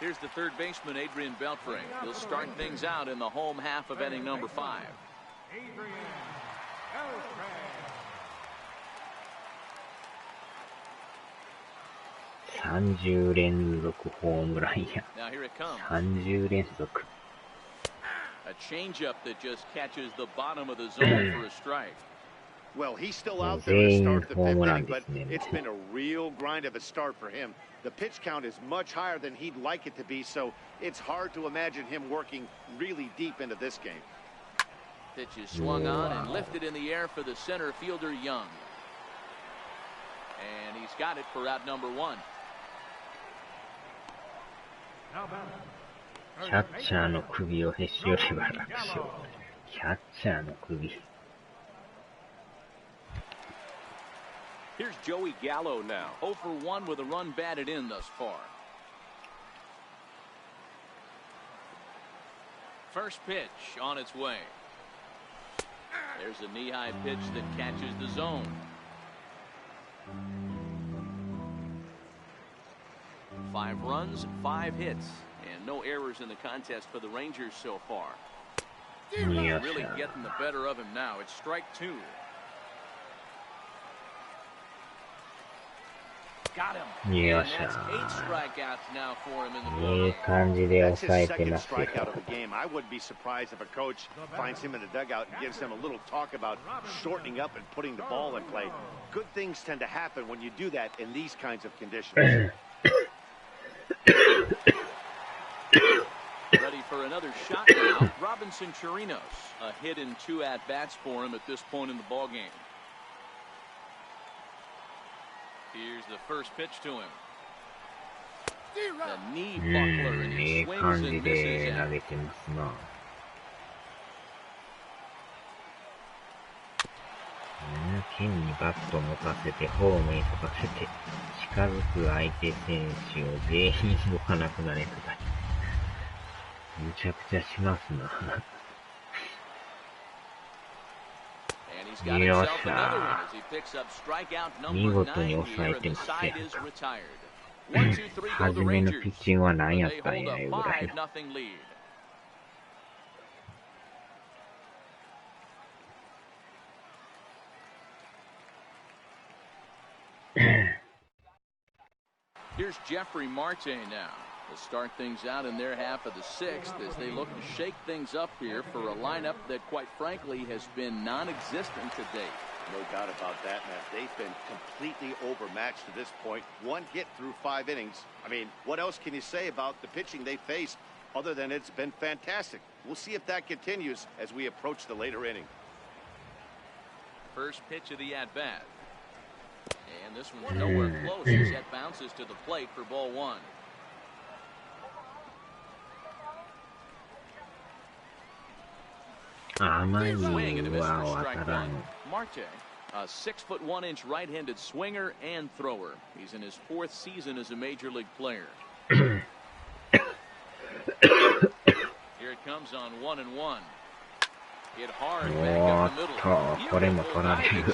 Here's the third baseman, Adrian Beltre. He'll start things out in the home half of inning number 5. Adrian Beltre. 30連続ホームランや。Now here it comes. 30連続。A changeup that just catches the bottom of the zone for a strike. Well, he's still out there to start the fifth inning, but it's been a real grind of a start for him. The pitch count is much higher than he'd like it to be, so it's hard to imagine him working really deep into this game. Pitch is swung on and lifted in the air for the center fielder, Young. And he's got it for out number 1. キャッチャーの首をへし折れば楽勝。キャッチャーの首。Here's Joey Gallo now. 0 for 1 with a run batted in thus far. First pitch on its way. There's a knee-high pitch that catches the zone. 5 runs, 5 hits, and no errors in the contest for the Rangers so far. Really getting the better of him now. It's strike 2. Got him. And that's 8 strikeouts now for him in the ball. いい感じで抑えて Second ますよ。 strikeout of the game. I wouldn't be surprised if a coach finds him in the dugout and gives him a little talk about shortening up and putting the ball in play. Good things tend to happen when you do that in these kinds of conditions. Ready for another shot now. Robinson Chirinos. A hit in 2 at-bats for him at this point in the ballgame. Here's the first pitch to him. The knee buckler and he swings and misses it. 投げてますな。剣にバット持たせてホームに飛ばせて近づく相手選手を全員動かなくなれとかむちゃくちゃしますな。よっしゃー。見事に抑えてますよ。初めのピッチングは何やったんやいうぐらいの。Here's Jeffrey Marte now to start things out in their half of the 6th as they look to shake things up here for a lineup that, quite frankly, has been non-existent to date. No doubt about that, Matt. They've been completely overmatched to this point. 1 hit through 5 innings. I mean, what else can you say about the pitching they faced other than it's been fantastic? We'll see if that continues as we approach the later inning. First pitch of the at-bat. And this one's nowhere close as that bounces to the plate for ball 1. Swing and a miss for strike 1. Marte, a 6'1" right-handed swinger and thrower. He's in his 4th season as a major league player. Here it comes on 1-1. Hit hard back up the middle. これも取られる。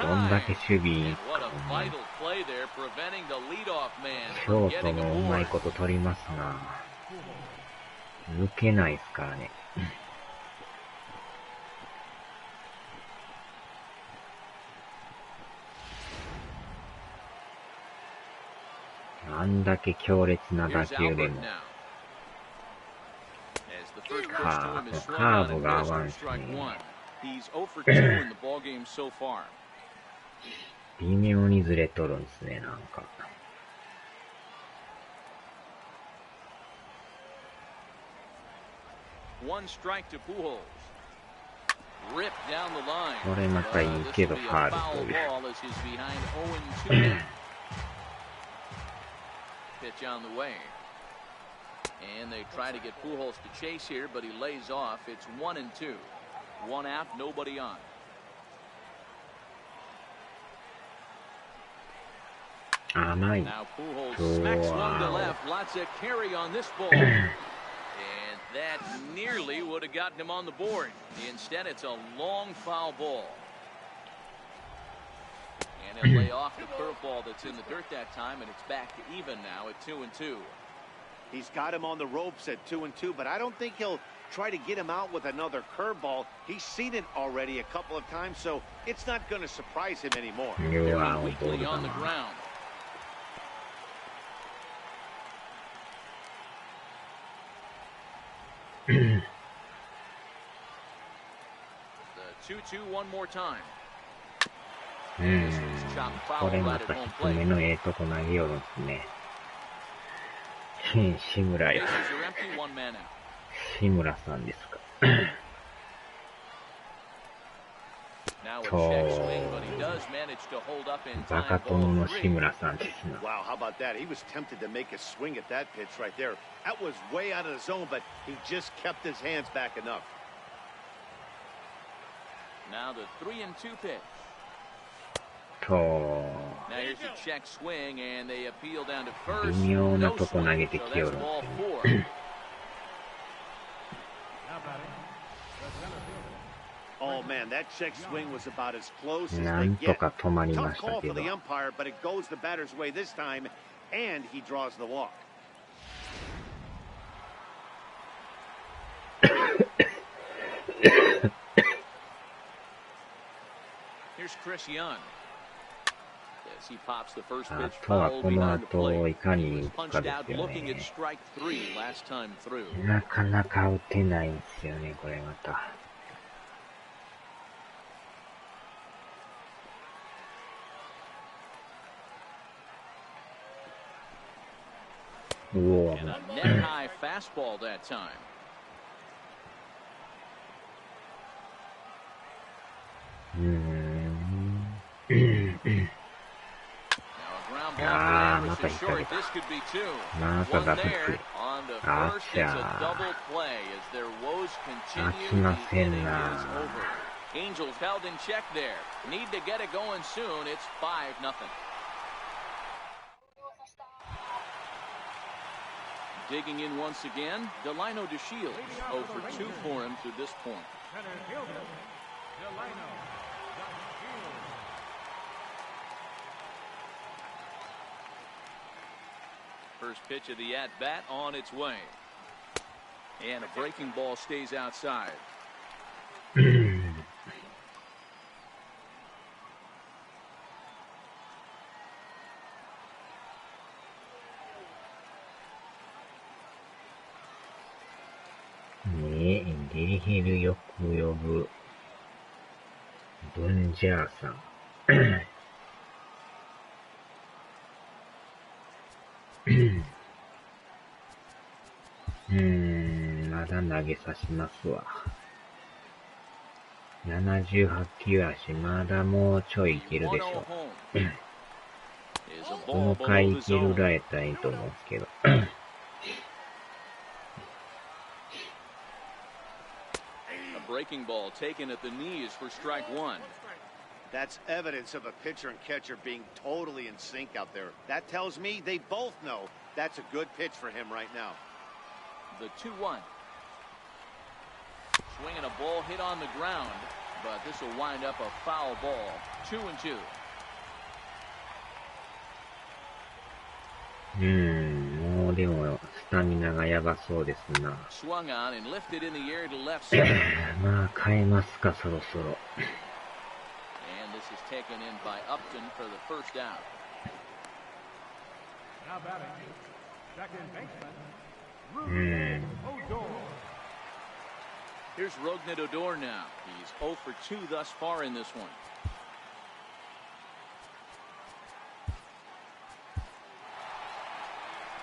どんだけ守備いいか。ショートもうまいこと取りますな。抜けないですからね。あんだけ強烈な打球でも。カーブが合わんしね。微妙にずれとるんですね、なんか。これまたいいけどファールという。Pitch on the way. And they try to get Pujols to chase here, but he lays off. It's 1-2. 1 out, nobody on. Now Pujols smacks one to left. Lots of carry on this ball. And that nearly would have gotten him on the board. Instead, it's a long foul ball. And he'll lay off the curveball that's in the dirt that time, and it's back to even now at 2-2. He's got him on the ropes at 2-2, but I don't think he'll try to get him out with another curveball. He's seen it already a couple of times, so it's not going to surprise him anymore. Weakly on the ground. The 2-2 one more time. これまた低めのええとこ投げよるんですね。志村よ。志村さんですか。バカ殿の志村さんですな。Wow, how about that? He was tempted to make a swing at that pitch right there. That was way out of the zone, but he just kept his hands back enough. Now the 3-2 pitch. と Now here's a check swing, and they appeal down to first. 微妙なとこ投げてきよるんですね。Oh man, that check swing was about as close as な they んと get. か止まり Tough ました call け for ど。 the umpire, but it goes the batter's way this time, and he draws the walk. Here's Chris Young. As he pops the first あ pitch とは foul この behind the 後 plate. いか He に was 打つか punched で out すよ looking at ね。 strike 3 last time through. なかなか打てないんですよね、これまた。うお And a net high fastball that time. あー、また引っ掛けた。またダブルプレー。あっちゃー。飽きませんな。Angels held in check there. Need to get it going soon. It's 5-0. Digging in once again, Delino DeShields. 0 for 2 for him to this point. First pitch of the at-bat on its way. And a breaking ball stays outside.ねえ、デリヘルよく呼ぶ、ブンジャーさん。まだ投げさしますわ。78球やし、まだもうちょいいけるでしょう。この回いけるぐらいやったらいいと思うんですけど。Breaking ball taken at the knees for strike 1. That's evidence of a pitcher and catcher being totally in sync out there. That tells me they both know that's a good pitch for him right now. The 2-1. Swinging a ball hit on the ground, but this will wind up a foul ball. 2-2. もうでもスタミナがやばそうですな。Swung on and lifted in the air to left center. まあ変えますか、そろそろ。And this is taken in by Upton for the first out. Now batting, second baseman, Odor. Here's Rougned Odor now. He's 0 for 2 thus far in this one.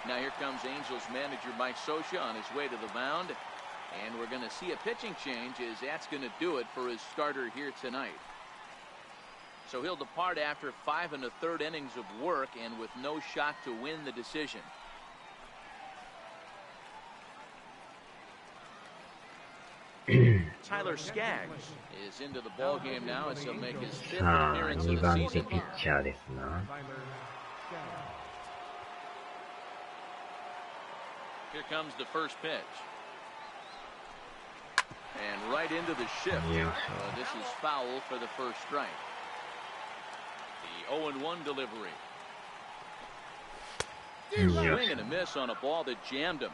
Now here comes Angels manager Mike Scioscia on his way to the mound. And we're going to see a pitching change as that's going to do it for his starter here tonight. So he'll depart after 5 1/3 innings of work and with no shot to win the decision. Tyler Skaggs is into the ball game now as he'll make his 5th さあ、 appearance of 2 the 番 season 手ピ here. ッチャーですな。Here comes the first pitch. And right into the shift. This is foul for the first strike. The 0-1 delivery. Swing and a miss on a ball that jammed him.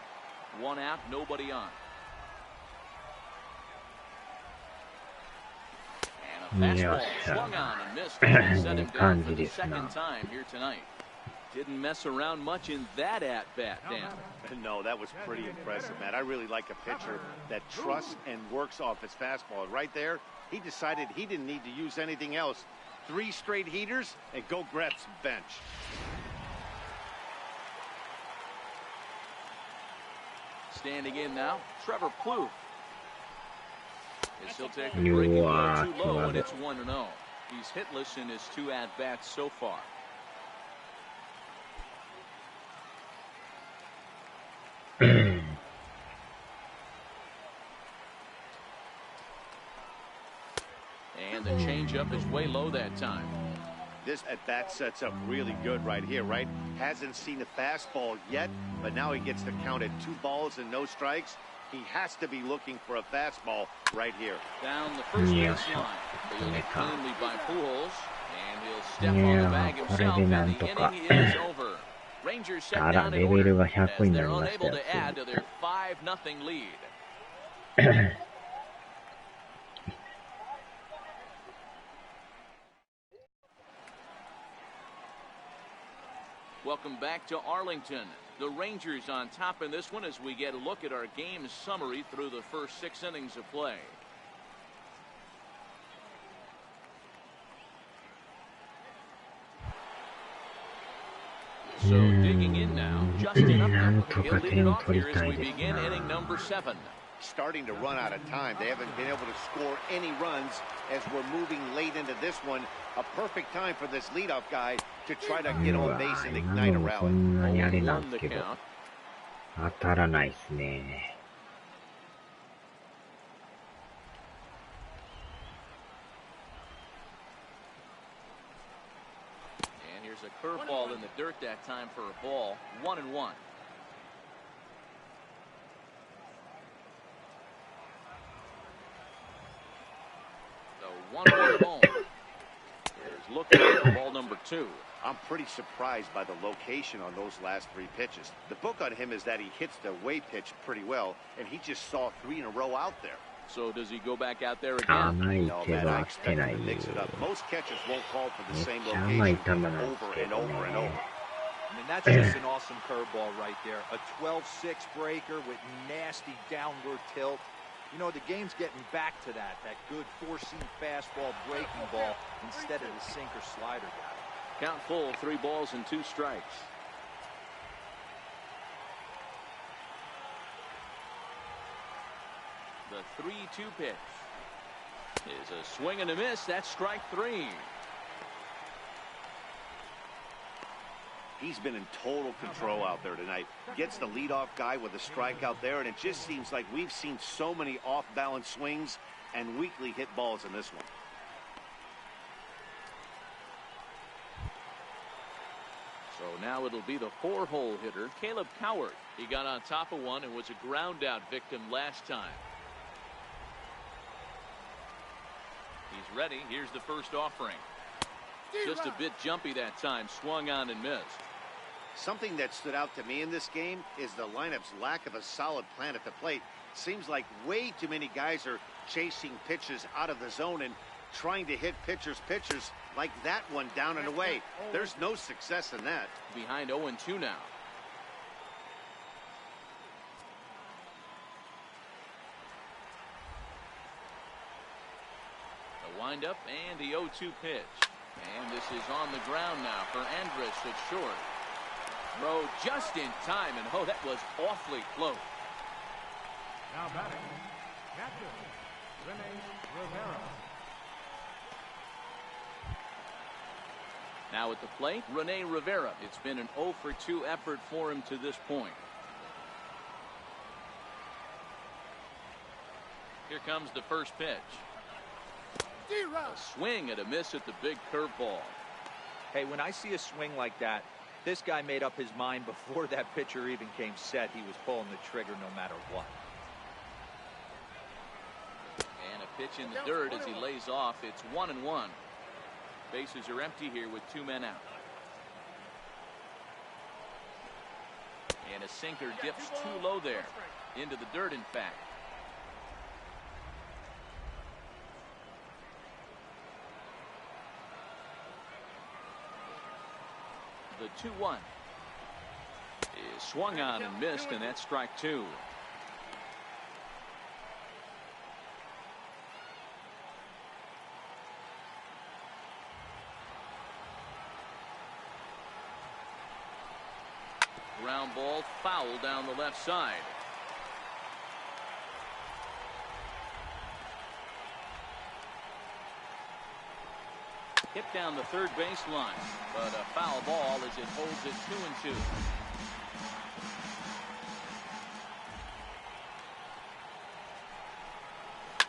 1 out, nobody on. And a fastball swung on and missed. Set him down for the second time here tonight. Didn't mess around much in that at-bat, Dan. No, that was pretty impressive, Matt. I really like a pitcher that trusts and works off his fastball. Right there, he decided he didn't need to use anything else. 3 straight heaters and go grab some bench. Standing in now, Trevor Plouffe. He'll take a breaking ball too low, and it's 1-0. He's hitless in his 2 at-bats so far. And the changeup is way low that time. This at-bat sets up really good right here, right? Hasn't seen a fastball yet, but now he gets to count at 2 balls and no strikes. He has to be looking for a fastball right here. Down the first base line. Fielded cleanly by Pujols, and he'll step on the bag himself, and the inning is over. Rangers set down in order as they're unable to add to their 5-0 lead. Welcome back to Arlington. The Rangers on top in this one as we get a look at our game summary through the first 6 innings of play. So digging in now, Justin Upton. He'll lead it off here as we begin inning number 7. Starting to run out of time. They haven't been able to score any runs as we're moving late into this one. A perfect time for this leadoff guy to try to get on base and ignite a rally. 当たらないですね。And here's a curveball in the dirt that time for a ball. 1-1. The 1-1 home. Here's looking for ball number 2. I'm pretty surprised by the location on those last 3 pitches. The book on him is that he hits the away pitch pretty well, and he just saw 3 in a row out there. So does he go back out there again? No, man, I expect him to mix it up. Most catchers won't call for the same location over and over and over. I mean, that's just an awesome curveball right there. A 12-6 breaker with nasty downward tilt. You know, the game's getting back to that good 4-seam fastball breaking ball instead of the sinker slider guy. Count full, 3 balls and 2 strikes. The 3-2 pitch is a swing and a miss. That's strike 3. He's been in total control out there tonight. Gets the leadoff guy with a strikeout there, and it just seems like we've seen so many off-balance swings and weakly hit balls in this one. So now it'll be the 4-hole hitter, Caleb Cowart. He got on top of one and was a ground-out victim last time. He's ready. Here's the first offering. Just a bit jumpy that time. Swung on and missed. Something that stood out to me in this game is the lineup's lack of a solid plan at the plate. Seems like way too many guys are chasing pitches out of the zone and trying to hit pitchers like that one down and away. There's no success in that. Behind 0-2 now. The windup and the 0-2 pitch. And this is on the ground now for Andrus at short. Throw just in time, and oh, that was awfully close. Now batting, catcher, Rene Rivera. Now at the plate, Rene Rivera. It's been an 0-for-2 effort for him to this point. Here comes the first pitch. A swing and a miss at the big curveball. Hey, when I see a swing like that, this guy made up his mind before that pitcher even came set. He was pulling the trigger no matter what. And a pitch in the dirt as he lays off. It's 1-1. Bases are empty here with 2 men out. And a sinker dips too low there. Into the dirt, in fact. The 2-1 is swung on and missed, and that's strike 2. Ground ball foul down the left side. Hit down the third baseline, but a foul ball as it holds it 2-2.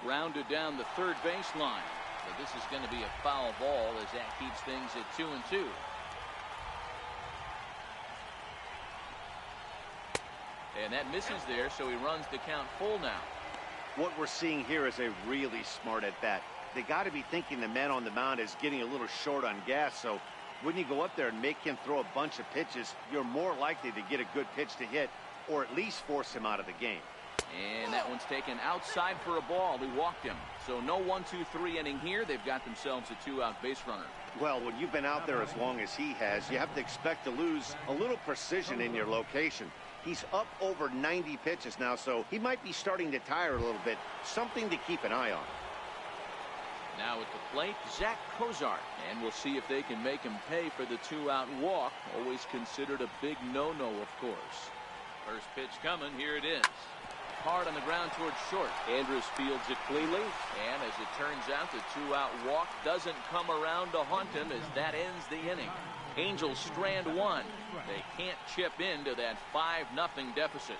Rounded down the third baseline. So this is going to be a foul ball as that keeps things at 2-2. And that misses there, so he runs the count full now. What we're seeing here is a really smart at bat. They got to be thinking the man on the mound is getting a little short on gas, so when you go up there and make him throw a bunch of pitches, you're more likely to get a good pitch to hit or at least force him out of the game. And that one's taken outside for a ball. He walked him. So no 1-2-3 inning here. They've got themselves a 2-out base runner. Well, when you've been out there as long as he has, you have to expect to lose a little precision in your location. He's up over 90 pitches now, so he might be starting to tire a little bit. Something to keep an eye on. Now at the plate, Zach Cozart. And we'll see if they can make him pay for the 2-out walk. Always considered a big no-no, of course. First pitch coming. Here it is. Hard on the ground towards short. Andrus fields it cleanly. And as it turns out, the 2-out walk doesn't come around to haunt him as that ends the inning. Angels strand one. They can't chip into that 5-0 deficit.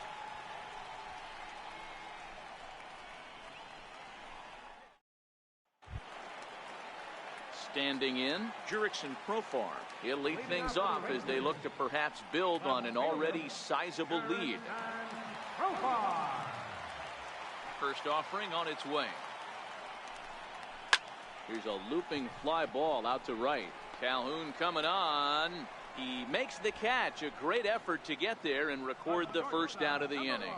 Standing in, Jurickson Profar. He'll lead things off as they look to perhaps build on an already sizable lead. First offering on its way. Here's a looping fly ball out to right. Calhoun coming on. He makes the catch. A great effort to get there and record the first out of the inning.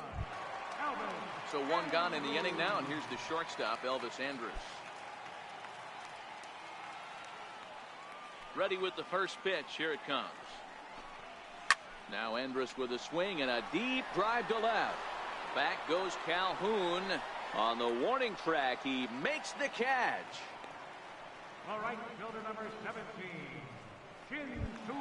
So one gone in the inning now, and here's the shortstop, Elvis Andrus. Ready with the first pitch. Here it comes. Now Andrus with a swing and a deep drive to left. Back goes Calhoun. On the warning track, he makes the catch. All right, fielder number 17, Shin-Soo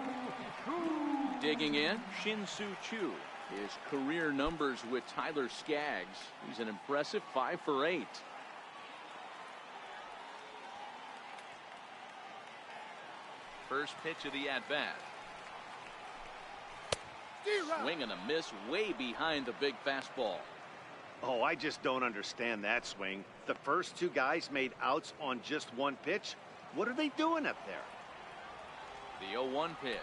Choo. Digging in, Shin-Soo Choo. His career numbers with Tyler Skaggs. He's an impressive 5 for 8. First pitch of the at-bat. Swing and a miss way behind the big fastball. Oh, I just don't understand that swing. The first two guys made outs on just one pitch. What are they doing up there? The 0-1 pitch.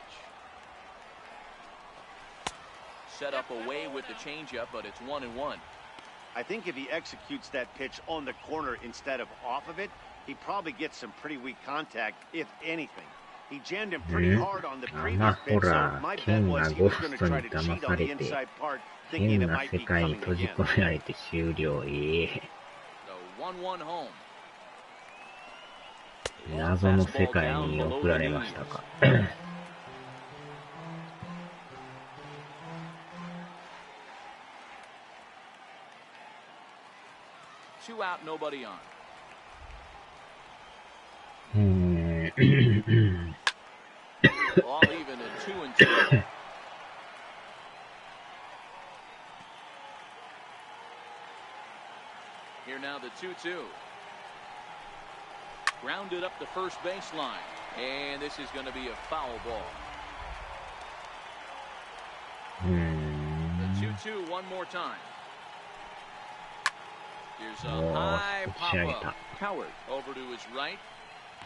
Set up away with the changeup, but it's 1-1. I think if he executes that pitch on the corner instead of off of it, he probably gets some pretty weak contact, if anything. He jammed him pretty hard on the previous pitch, so my bet was he was going to try to cheat on the inside part, thinking it might be coming again. The 1-1 home. 謎の世界に送られましたか。Two out, nobody on. All even at 2-2. Here now the 2-2. Grounded up the first baseline. And this is going to be a foul ball. The 2-2 one more time. Here's a high pop-up. Howard over to his right.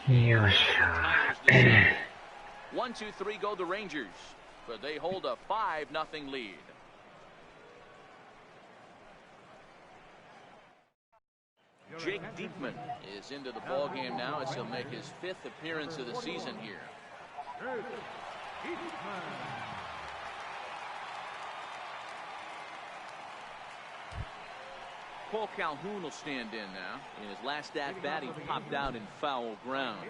1-2-3 go the Rangers, but they hold a 5-0 lead. Jake Diekman is into the ball game now as he'll make his 5th appearance of the season here. Paul Calhoun will stand in now. In his last at-bat, he popped out in foul ground.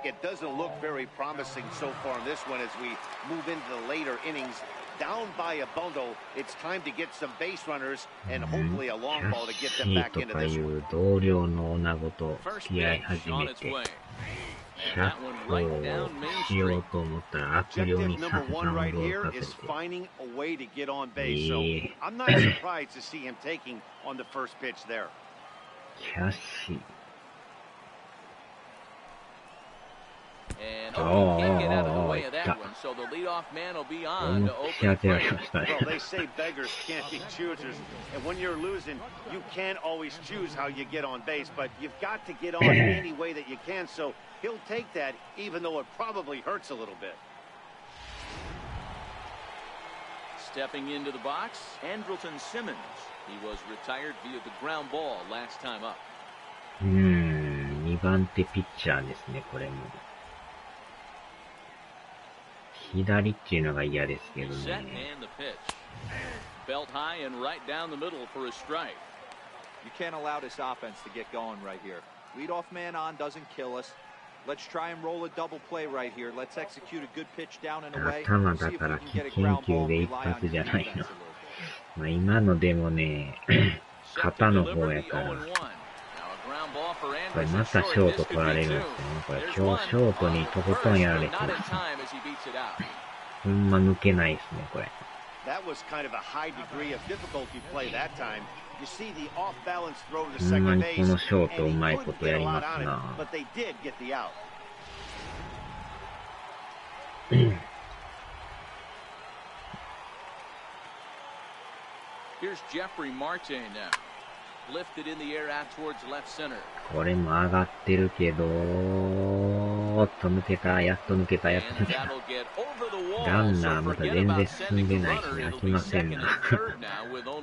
It doesn't look very promising so far in this one as we move into the later innings. Down by a bundle, it's time to get some base runners and hopefully a long ball to get them back into this one. 同僚の女子と付き合い始めて100歩しようと思ったら悪霊に Objective サ number ウ one ン right ドを here させ is て。 finding a way to get on base. So I'm not surprised to see him taking on the first pitch there. キャッシー。And oh, he can't get out of the way of that one, so the leadoff man will be on to open the frame. Well, they say beggars can't be choosers, and when you're losing, you can't always choose how you get on base, but you've got to get on any way that you can, so he'll take that, even though it probably hurts a little bit. Stepping into the box, Andrelton Simmons. He was retired via the ground ball last time up. 2番手ピッチャーですね、これも。左っていうのが嫌ですけどね。Set and the pitch. Belt high and right down the middle for a strike. You can't allow this offense to get going right here. Leadoff man on doesn't kill us. Let's try and roll a double play right here. Let's execute a good pitch down and away. 頭だから研究で一発じゃないの。まあ今のでもね、肩の方やから。これまたショート取られるんですよね。これ今日ショートにとことんやられてる。ほんま抜けないですね、これ。ほんまにこのショートうまいことやりますな。Here's Jeffrey Marte now. Lifted in the air out towards left center. これも上がってるけど、おっと抜けた、やっと抜けた、やっと抜けた。ランナーまだ全然進んでないしね、飽きませんな。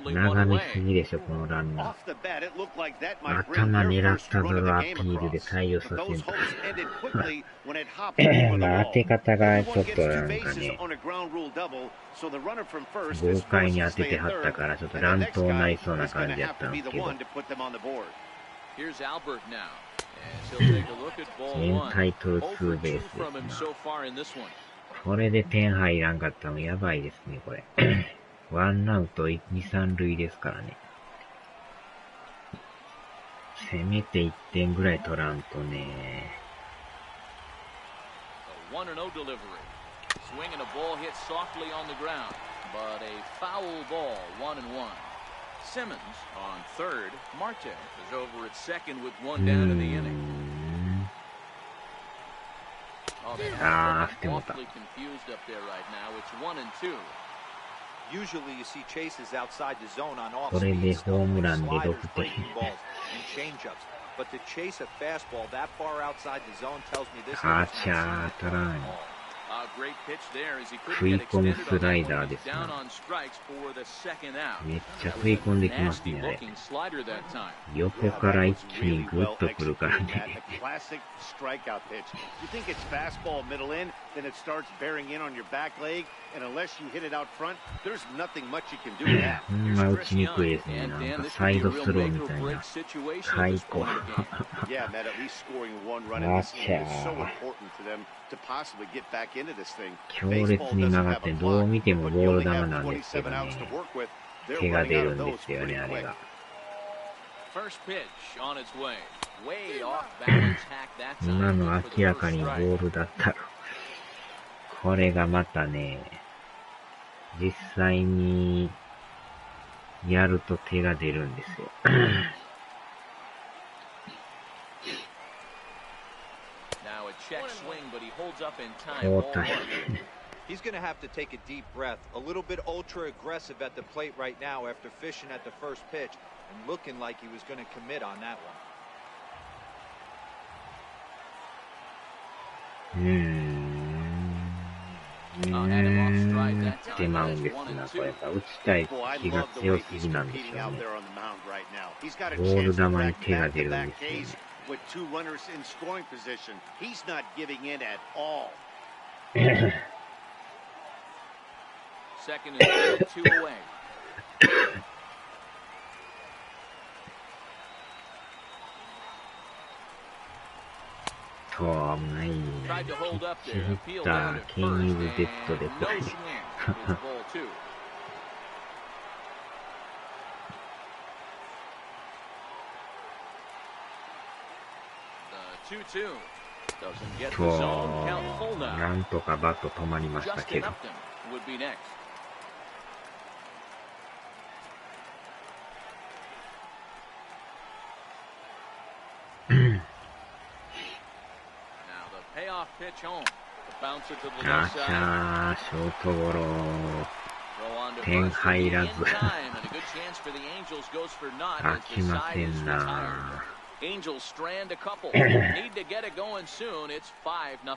長めすぎでしょ、このランナー。頭狙ったぞアピールで対応させんと。まあ当て方がちょっとなんかね、豪快に当ててはったから、ちょっと乱闘になりそうな感じやったんですけど。全タイトルツーベースですな。これで点入らんかったのやばいですね、これ。ワンアウト2、3塁ですからね。せめて1点ぐらい取らんとね。Swing and a ball hit softly on the ground, but a foul ball, 1-1. Simmons on third. Marte is over at second with one down in the inning. Oh, they're awfully confused up there right now. It's 1-2. Usually you see chases outside the zone on off これでホームランで6 点。But to chase a fastball that far outside the zone tells me this is not a ball. 食い込むスライダーですね。めっちゃ食い込んできますね、あれ。横から一気にグッとくるからね。ほんま打ちにくいですね。なんかサイドスローみたいな。最高。わっちゃー。強烈に曲がってどう見てもボール球なんですけどね。手が出るんですよね、あれが。今の明らかにボールだったろ。これがまたね、実際にやると手が出るんですよ。He's going to have to take a deep breath. A little bit ultra aggressive at the plate right now after fishing at the first pitch and looking like he was going to commit on that one. ってまうんですな。これやっぱ打ちたい気が強すぎなんでしょうね。ボール球に手が出るんですよね。With two runners in scoring position, he's not giving in at all. Second and third, 2 away. そう、危ない。ピッチヒッター、ケンユーデッドでこれ。Doesn't get と、 the zone. Count full な now. んとかバット止まりましたけ Justin ど。 Upton would be next. Now the payoff pitch home. The bouncer to the あ left ち side. ゃー、ショートゴロ。 Throw on to 点 first 入 in らず。 time, and a good chance for the Angels goes for naught 飽 as き the ま side せ is ん retired. な。 Angels strand a couple. Need to get it going soon. It's 5-0.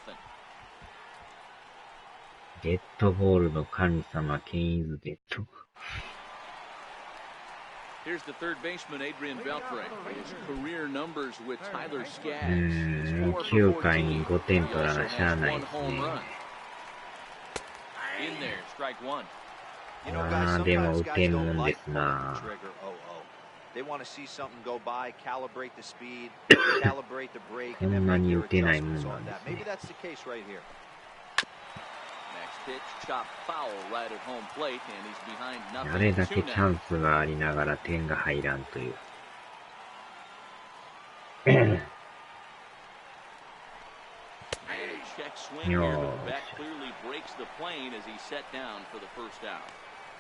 デッドボールの神様、ケインズデッド。Here's the third baseman, Adrian Beltre. His career numbers with Tyler Skaggs. 9回に5点取らなしゃあないですね。 In there, strike one. You know, あ guys, ー、でも sometimes 打 guys てんも don't んで like す pulling な。 the trigger. They want to see something go by, calibrate the speed, calibrate the break, and then make their adjustments on that. Maybe that's the case right here. Next pitch, chopped foul right at home plate, and he's behind あ nothing れ in だ two けチ now. ャンスがありながら点が入らんという。 And a check swing here, but the bat clearly breaks the plane as he's set down for the first out.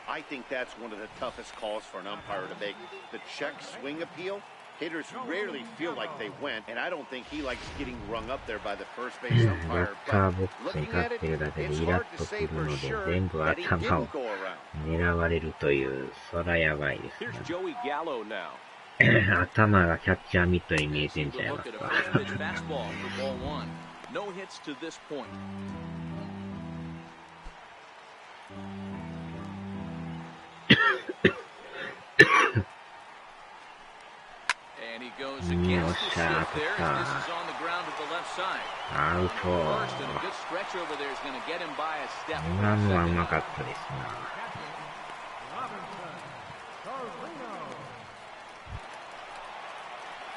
I think that's one of the toughest calls for an umpire to make. The check swing appeal. Hitters rarely feel like they went, and I don't think he likes getting rung up there by the first base バ umpire. ッター But ボックスに looking 立 at って it, るだけで it's イラ hard ッ to とす say る for ので、 sure 全部 that he 頭を didn't go around. 狙われるという、そらやばいです Here's ね。 Joey Gallo now. 頭がキャッチャーミットに見えてん Take ちゃ a いま look す at a か。 first pitch fastball for ball one. No hits to this point. And he goes against the shift there. This is on the ground at the left side. アウト。 First, and a good stretch over there is going to get him by a step. 今のはうまかったですな。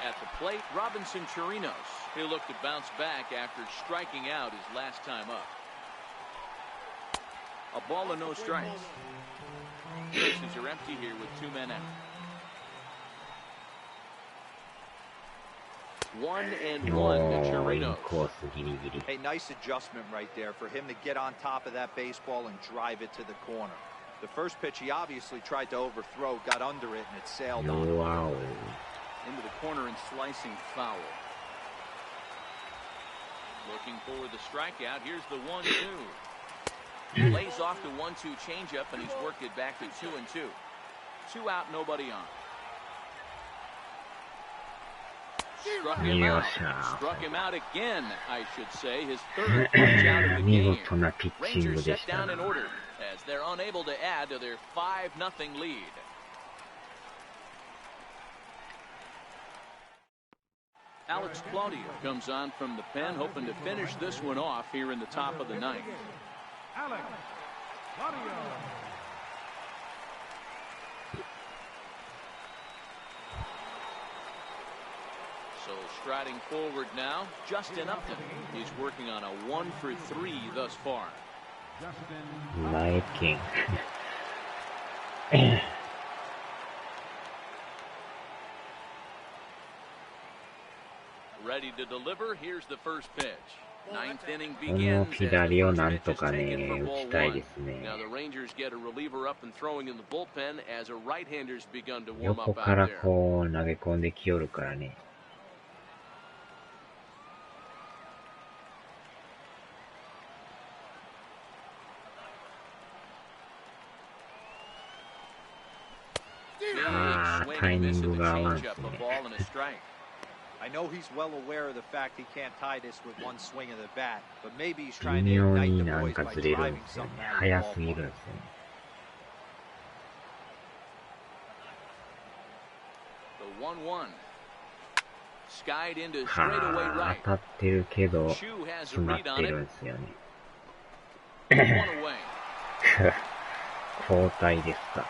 At the plate, Robinson Chirinos. He'll look to bounce back after striking out his last time up. A ball and no strikes. Bases are empty here with two men out. 1-1 to もう、イン Chirinos. コースギリギリ。 Hey, nice adjustment right there for him to get on top of that baseball and drive it to the corner. The first pitch he obviously tried to overthrow, got under it, and it sailed on. わお。 Into the corner and slicing foul. Looking for the strikeout. Here's the 1-2. Lays off the 1-2 changeup, and he's worked it back to 2-2. 2 out, nobody on. Struck him out. Struck him out again, I should say. His third punch out of the 見 game. 事なピッチン Rangers グで set したな。 down in order as they're unable to add to their 5-0 lead. Alex Claudio comes on from the pen, hoping to finish this one off here in the top of the ninth. Alex Claudio. So striding forward now, Justin Upton. He's working on a 1-for-3 thus far. Justin 前剣。 Ready to deliver. Here's the first pitch. Ninth inning この begins. as the 左を first なん pitch と is か taken ね、 for 打 ball ちたい one. ですね。 Now the Rangers get a reliever up and throwing in the bullpen as a right-hander's begun to warm 横 up か out ら there. こう投げ込んできよるからね。 ああ、タイミングが合わんですね。 I know he's well aware of the fact he can't tie this with one swing of the bat, but maybe he's trying 微 to 妙 ignite に the なん boys か by ずれるん driving ですよ something ね。 out of the 早すぎ ballpark. るんですよね。 The 1-1. Skied into は straightaway あ、 right. 当たってるけど、 Chu has a 詰まっ read て on るん it. ですよね。 One away. 交代ですか。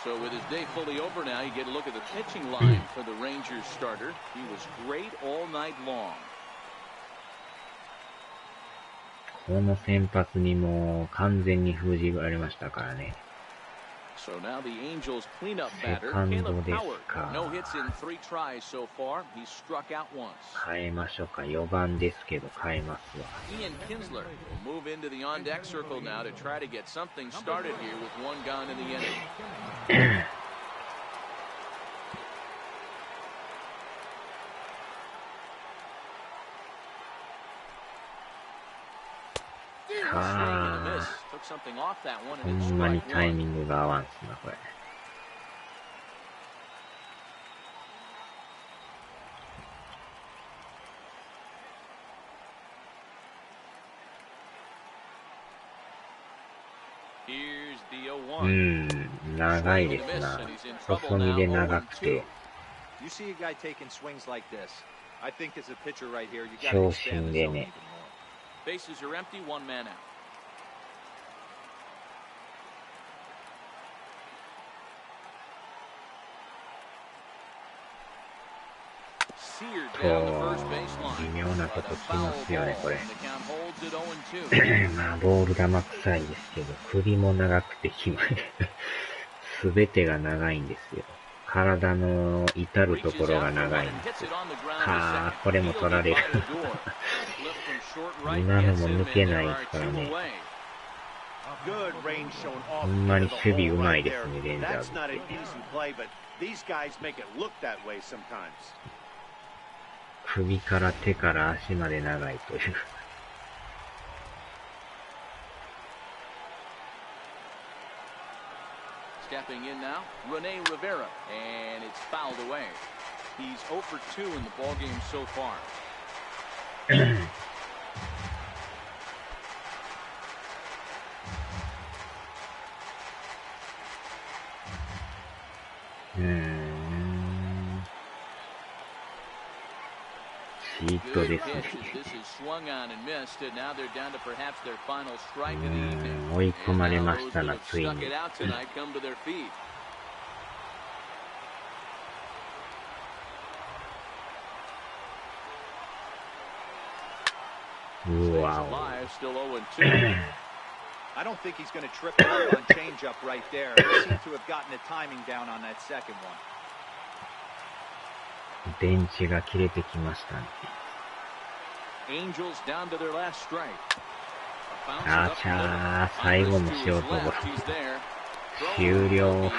So with his day fully over now, you get a look at the pitching line for the Rangers starter. He was great all night long. この先発にもう完全に封じられましたからね。So now the Angels cleanup セ batter, カンド Caleb です Howard. か。 No hits in 3 tries so far. He's struck out once. 変えましょうか。4番ですけど変えますわ。Ian Kinsler will move into the on-deck circle now to try to get something started here with 1 gone in the inning. ほんまにタイミングが合わんすな、これ。長いですな。細身で長くて。長身でね。Bases are empty, 1 man out. Seared down the first baseline. 微妙なとこ来ますよね、これ。まあ、ボール球臭いですけど、首も長くて決まる。すべてが長いんですよ。体の至るところが長いんですよ。はぁ、これも取られる。今のも抜けないですからね。ほんまに守備うまいですね、レンジャーズって。首から手から足まで長いという。Stepping in now, Rene Rivera, and it's fouled away. He's 0 for 2 in the ballgame so far. ヒットですね。追い込まれましたな、ついに。うわお。I don't think he's going to trip him up on changeup right there. He seemed to have gotten the timing down on that second one. 電池が切れてきましたね。あちゃー、最後のショートゴロ。終了。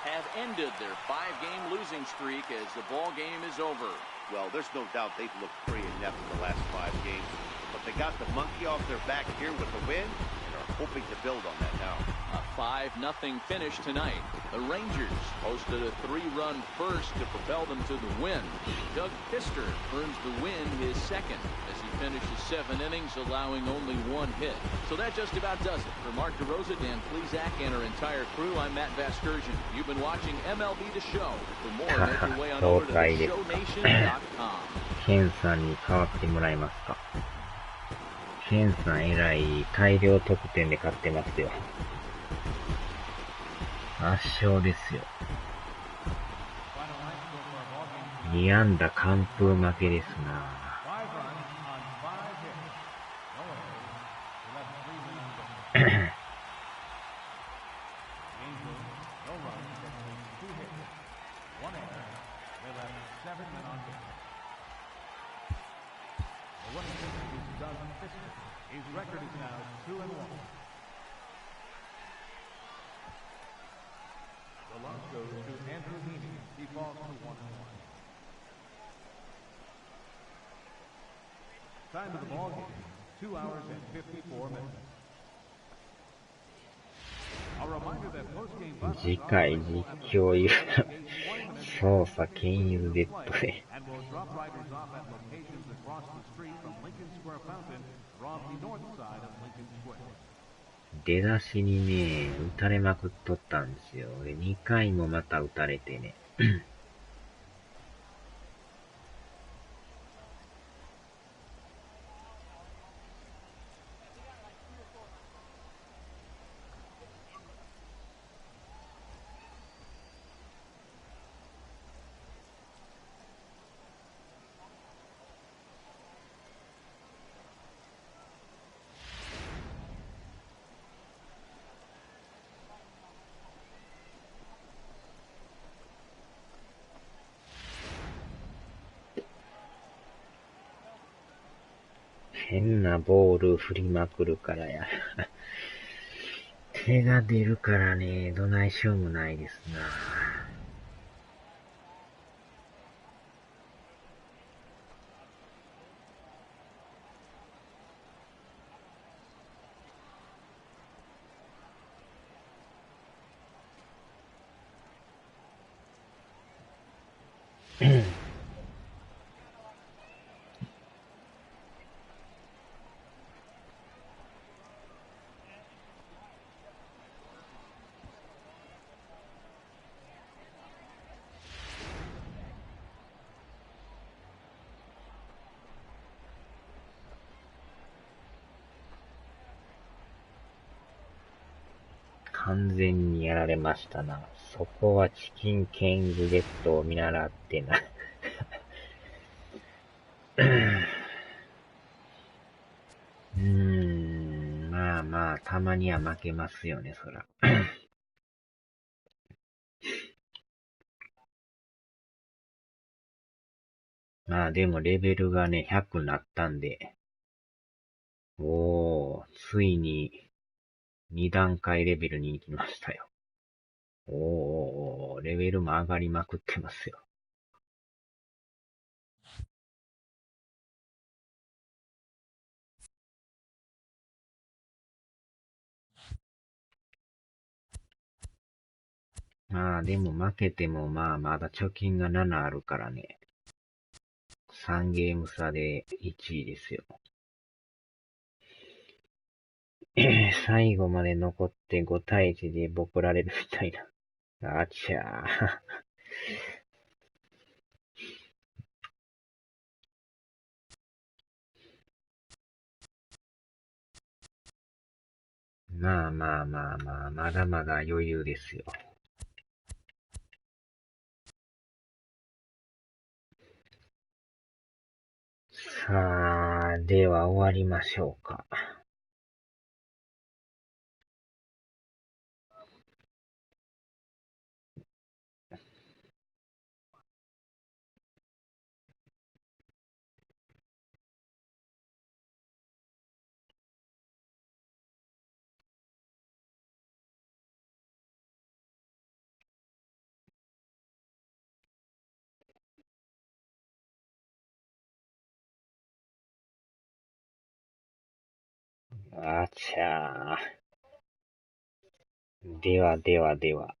have ended their 5-game losing streak as the ball game is over. Well, there's no doubt they've looked pretty inept in the last 5 games, but they got the monkey off their back here with the win and are hoping to build on that now. A 5-0 finish tonight. The Rangers posted a 3-run first to propel them to the win. Doug Fister earns the win, his second, as he finishes 7 innings, allowing only 1 hit. So that just about does it. For Mark DeRosa, Dan Plesac, and our entire crew, I'm Matt Vasgersian. You've been watching MLB The Show. For more, make your way on over to theshowNation.com. ケンさんに代わってもらえますか。ケンさんえらい大量得点で勝ってますよ。圧勝ですよ。2安打完封負けですな。Time of the ball game, 2 hours and 54 minutes. A reminder that post-game buses 次回実況いう操作兼用デッドで and will drop riders off at locations across the street from Lincoln Square Fountain from the north side of Lincoln Square. 出だしにね、打たれまくっとったんですよ。で、2回もまた打たれてね。変なボール振りまくるからや。手が出るからね、どないしようもないですな。完全にやられましたな。そこはチキンケングゲットを見習ってな。まあまあ、たまには負けますよね、そら。まあでもレベルがね、100になったんで、ついに2段階レベルに行きましたよ。レベルも上がりまくってますよ。まあでも負けてもまあまだ貯金が7あるからね。3ゲーム差で1位ですよ。最後まで残って5対1でボコられるみたいな。あちゃー。まあまあまあまあ、まだまだ余裕ですよ。さあ、では終わりましょうか。あちゃー。ではではでは。